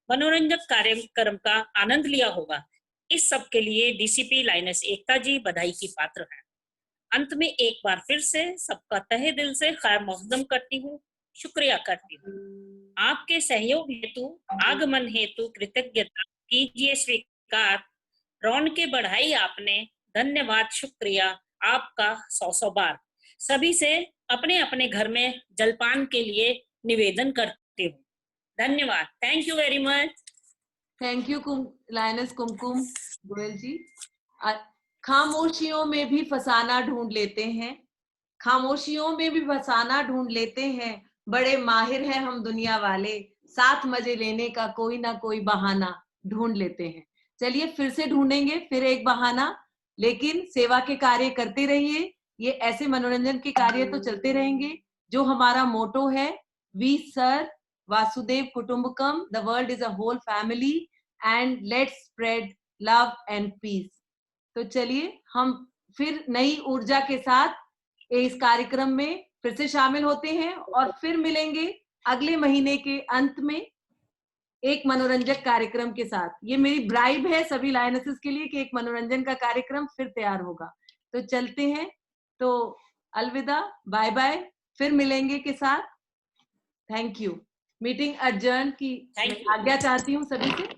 मनोरंजक कार्यक्रम का आनंद लिया होगा। इस सब के लिए डीसीपी लाइनेस एकता जी बधाई की पात्र हैं। अंत में एक बार फिर से सबका तहे दिल से खैर मकदम करती हूँ, शुक्रिया करती हूँ। आपके सहयोग हेतु, आगमन हेतु कृतज्ञता कीजिए स्वीकार। रौनकें बढ़ाई आपने, धन्यवाद, शुक्रिया आपका 100 बार। सभी से अपने अपने घर में जलपान के लिए निवेदन करती हूँ। धन्यवाद। Thank you very much.
Thank you lioness Kumkum Goyal ji. खामोशियों में भी फसाना ढूंढ लेते हैं, खामोशियों में भी फसाना ढूंढ लेते हैं, बड़े माहिर हैं हम दुनिया वाले, साथ मजे लेने का कोई ना कोई बहाना ढूंढ लेते हैं। चलिए फिर से ढूंढेंगे फिर एक बहाना, लेकिन सेवा के कार्य करते रहिए। ये ऐसे मनोरंजन के कार्य तो चलते रहेंगे। जो हमारा मोटो है, वी सर्व वासुदेव कुटुंबकम, the world is a whole family and let's spread love and peace. तो चलिए हम फिर नई ऊर्जा के साथ इस कार्यक्रम में फिर से शामिल होते हैं और फिर मिलेंगे अगले महीने के अंत में एक मनोरंजक कार्यक्रम के साथ। ये मेरी ब्राइब है सभी लायनेसेस के लिए कि एक मनोरंजन का कार्यक्रम फिर तैयार होगा। तो चलते हैं, तो अलविदा, बाय बाय, फिर मिलेंगे के साथ। Thank you. मीटिंग एडजर्न की आज्ञा चाहती हूँ सभी से।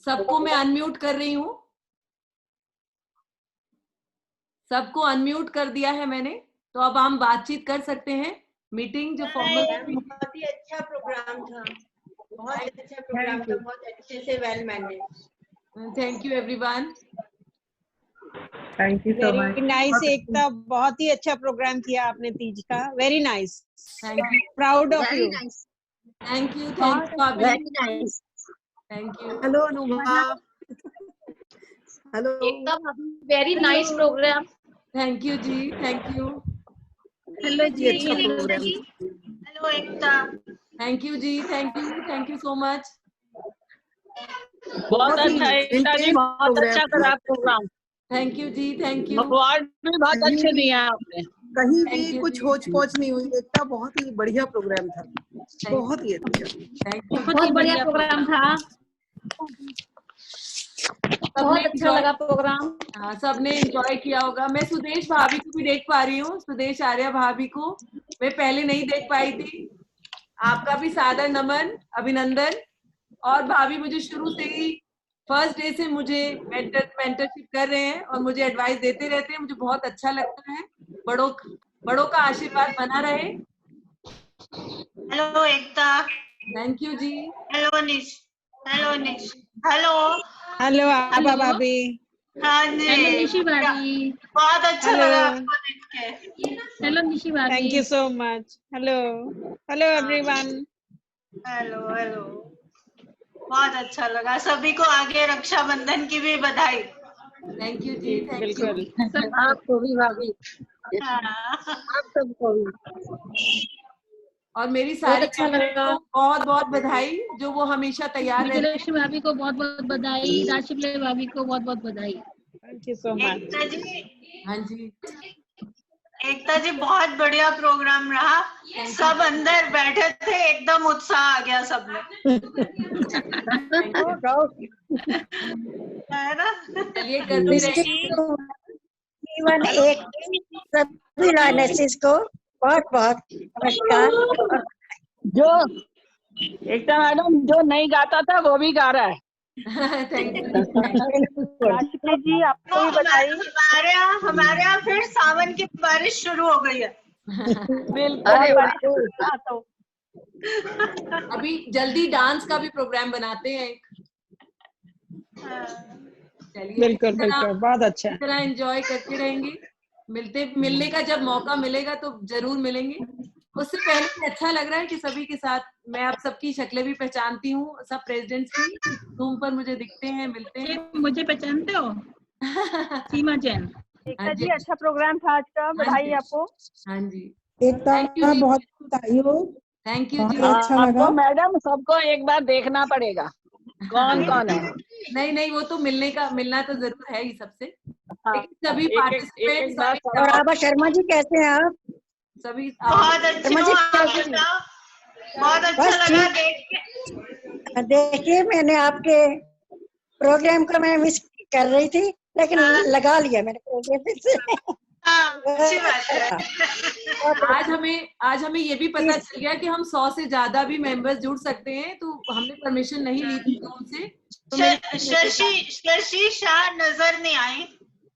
सबको मैं अनम्यूट कर रही हूँ, सबको अनम्यूट कर दिया है मैंने, तो अब हम बातचीत कर सकते हैं। मीटिंग जो फॉर्मल,
बहुत ही अच्छा प्रोग्राम था, बहुत अच्छा प्रोग्राम था, बहुत अच्छे से well manage.
Thank you everyone.
Thank you so much. Very nice Ekta, बहुत ही अच्छा प्रोग्राम किया आपने तीज का। Very nice,
thank you,
proud of you.
Thank you, thank you भाभी,
very nice,
thank you.
Hello Anubha, hello
Ekta भाभी, very nice programme.
Thank you ji, thank you.
Hello जी,
hello Ekta, thank you ji, thank you so much.
बहुत अच्छा एकता जी, बहुत अच्छा करा programme.
Thank you ji, thank you.
Award भी बहुत अच्छे दिया आपने।
कहीं भी कुछ होच पोच नहीं हुई एकता, बहुत ही बढ़िया प्रोग्राम था, बहुत ही अच्छा।
बहुत ही बढ़िया प्रोग्राम था, बहुत अच्छा लगा प्रोग्राम।
हाँ, सबने एंजॉय किया होगा। मैं सुदेश भाभी को भी देख पा रही हूँ, सुदेश आर्या भाभी को मैं पहले नहीं देख पाई थी। आपका भी सादर नमन, अभिनंदन। और भाभी मुझे शुरू से ही फर्स्ट डे से मुझे मेंटरशिप कर रहे हैं और मुझे एडवाइस देते रहते हैं, मुझे बहुत अच्छा लगता है। बड़ों का आशीर्वाद बना रहे।
Hello Ekta.
Thank you ji.
Hello Nish, hello Nish, hello
hello आबा भाभी।
हाँ जी,
हेलो निशी भाभी,
बहुत अच्छा
हेलो।
लगा आपको देख के।
हेलो निशी भाभी,
thank you so much. Hello hello everyone.
Hello hello, बहुत अच्छा लगा। सभी को आगे रक्षाबंधन की भी बधाई।
Thank you ji, thank you.
आपको भी भाभी,
आप
सबको भी।
और मेरी सारी
अच्छा लगा।
बहुत बहुत बधाई, जो वो हमेशा तैयार रहती है।
विजयलक्ष्मी भाभी को बहुत बहुत बधाई, राशिप्ले भाभी को बहुत बहुत बधाई।
Thank you so much.
Ekta ji,
हाँ जी,
एकता जी बहुत बढ़िया प्रोग्राम रहा। सब अंदर बैठे थे, एकदम उत्साह आ गया सब में, है ना?
चलिए करते रहिए।
जीवन एक सभी लाइनेसेस को बहुत बहुत नमस्कार।
जो एकता मैडम जो नहीं गाता था वो भी गा रहा है।
थैंक यू
जी, आपको भी बधाई।
हमारे यहाँ फिर सावन की बारिश शुरू हो गई है।
बिल्कुल।
अभी जल्दी डांस का भी प्रोग्राम बनाते हैं एक। चलिए
बिल्कुल बिल्कुल, बहुत अच्छा।
इस तरह एंजॉय करते रहेंगे। मिलने का जब मौका मिलेगा तो जरूर मिलेंगे। उससे पहले भी अच्छा लग रहा है कि सभी के साथ मैं आप सबकी शक्लें भी पहचानती हूँ, सब प्रेसिडेंट्स की Zoom पर मुझे दिखते हैं, मिलते हैं।
मुझे पहचानते हो?
सीमा जैन।
एकता जी अच्छा प्रोग्राम था आज का, बधाई आपको।
हाँ जी,
एकता बहुत बधाई हो।
थैंक यू
बहुत
जी।
अच्छा लगा।
आपको मैडम सबको एक बार देखना पड़ेगा कौन कौन है।
नहीं वो तो मिलना तो जरूर है ही सबसे, लेकिन सभी
एक
पार्टिसिपेंट
बार
सभी
और
आभा शर्मा जी कैसे हैं आप?
सभी
बहुत अच्छे
शर्मा
हो
जी
आप
कैसे हैं?
बताओ। बहुत अच्छा
बस
लगा
ठीक।
देख के।
देखिए मैंने आपके प्रोग्राम को मैं मिस कर रही थी, लेकिन लगा लिया मैंने प्रोग्राम फिर से।
अच्छी बात है।
आज हमें ये भी पता चल गया कि हम 100 से ज्यादा भी मेंबर्स जुड़ सकते हैं, तो हमने परमिशन नहीं ली थी उनसे, तो
शशि शाह नजर नहीं आई।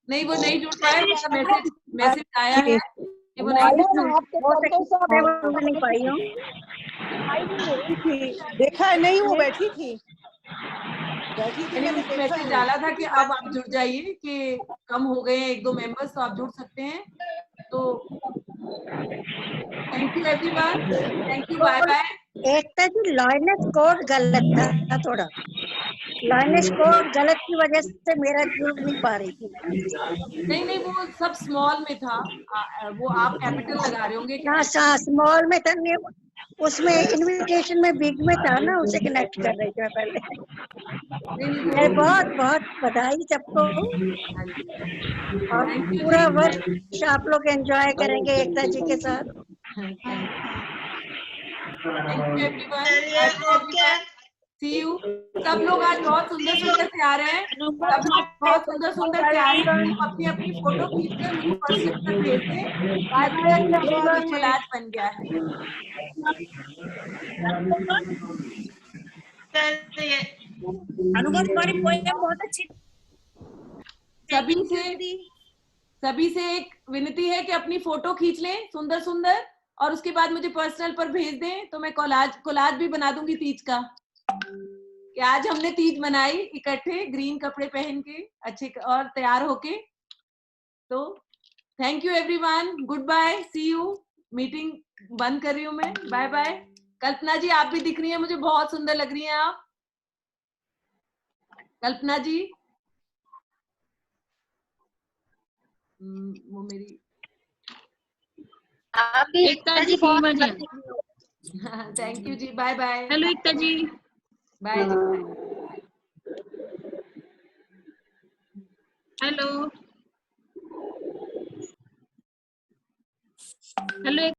नहीं वो नहीं जुड़ पाए, मैसेज आया है कि वो नहीं
नहीं पाई हूँ।
देखा है नहीं, वो बैठी थी
मैंने उनको मैसेज डाला था कि अब आप जुड़ जाइए, कि कम हो गए हैं 1-2 मेंबर्स, तो आप जुड़ सकते हैं। तो thank you everyone, thank you, bye bye.
Ekta ji lioness code गलत था थोड़ा, लाइनेस कोड गलत की वजह से मेरा जुड़ नहीं पा रही थी।
नहीं वो सब स्मॉल में था, वो आप कैपिटल लगा रहे होंगे।
हाँ स्मॉल में था, नहीं उसमें इनविटेशन में बिग में था ना, उसे कनेक्ट कर रही थी मैं पहले। बहुत बहुत बधाई सबको, और पूरा वर्ष आप लोग एंजॉय करेंगे एकता जी के साथ।
सी यू। सब लोग आज बहुत सुंदर से आ रहे हैं, सब लोग बहुत सुंदर से आ रहे हैं। अपनी अपनी फोटो खींच कर मुझे व्हाट्सएप पर भेज दें। बाय बाय, कोलाज बन गया है।
अनुभव तुम्हारी पोएम बहुत अच्छी।
सभी से एक विनती है कि अपनी फोटो खींच लें सुंदर, और उसके बाद मुझे पर्सनल पर भेज दें, तो मैं कोलाज भी बना दूंगी तीज का, कि आज हमने तीज मनाई इकट्ठे ग्रीन कपड़े पहन के अच्छे और तैयार होके। तो thank you everyone, good bye, see you. Meeting बंद कर रही हूँ मैं, बाय बाय। कल्पना जी आप भी दिख रही हैं, मुझे बहुत सुंदर लग रही हैं आप। कल्पना जी वो मेरी
एकता जी, सीमा जैन।
थैंक यू जी, bye bye.
Hello Ekta ji,
bye जी।
Hello hello.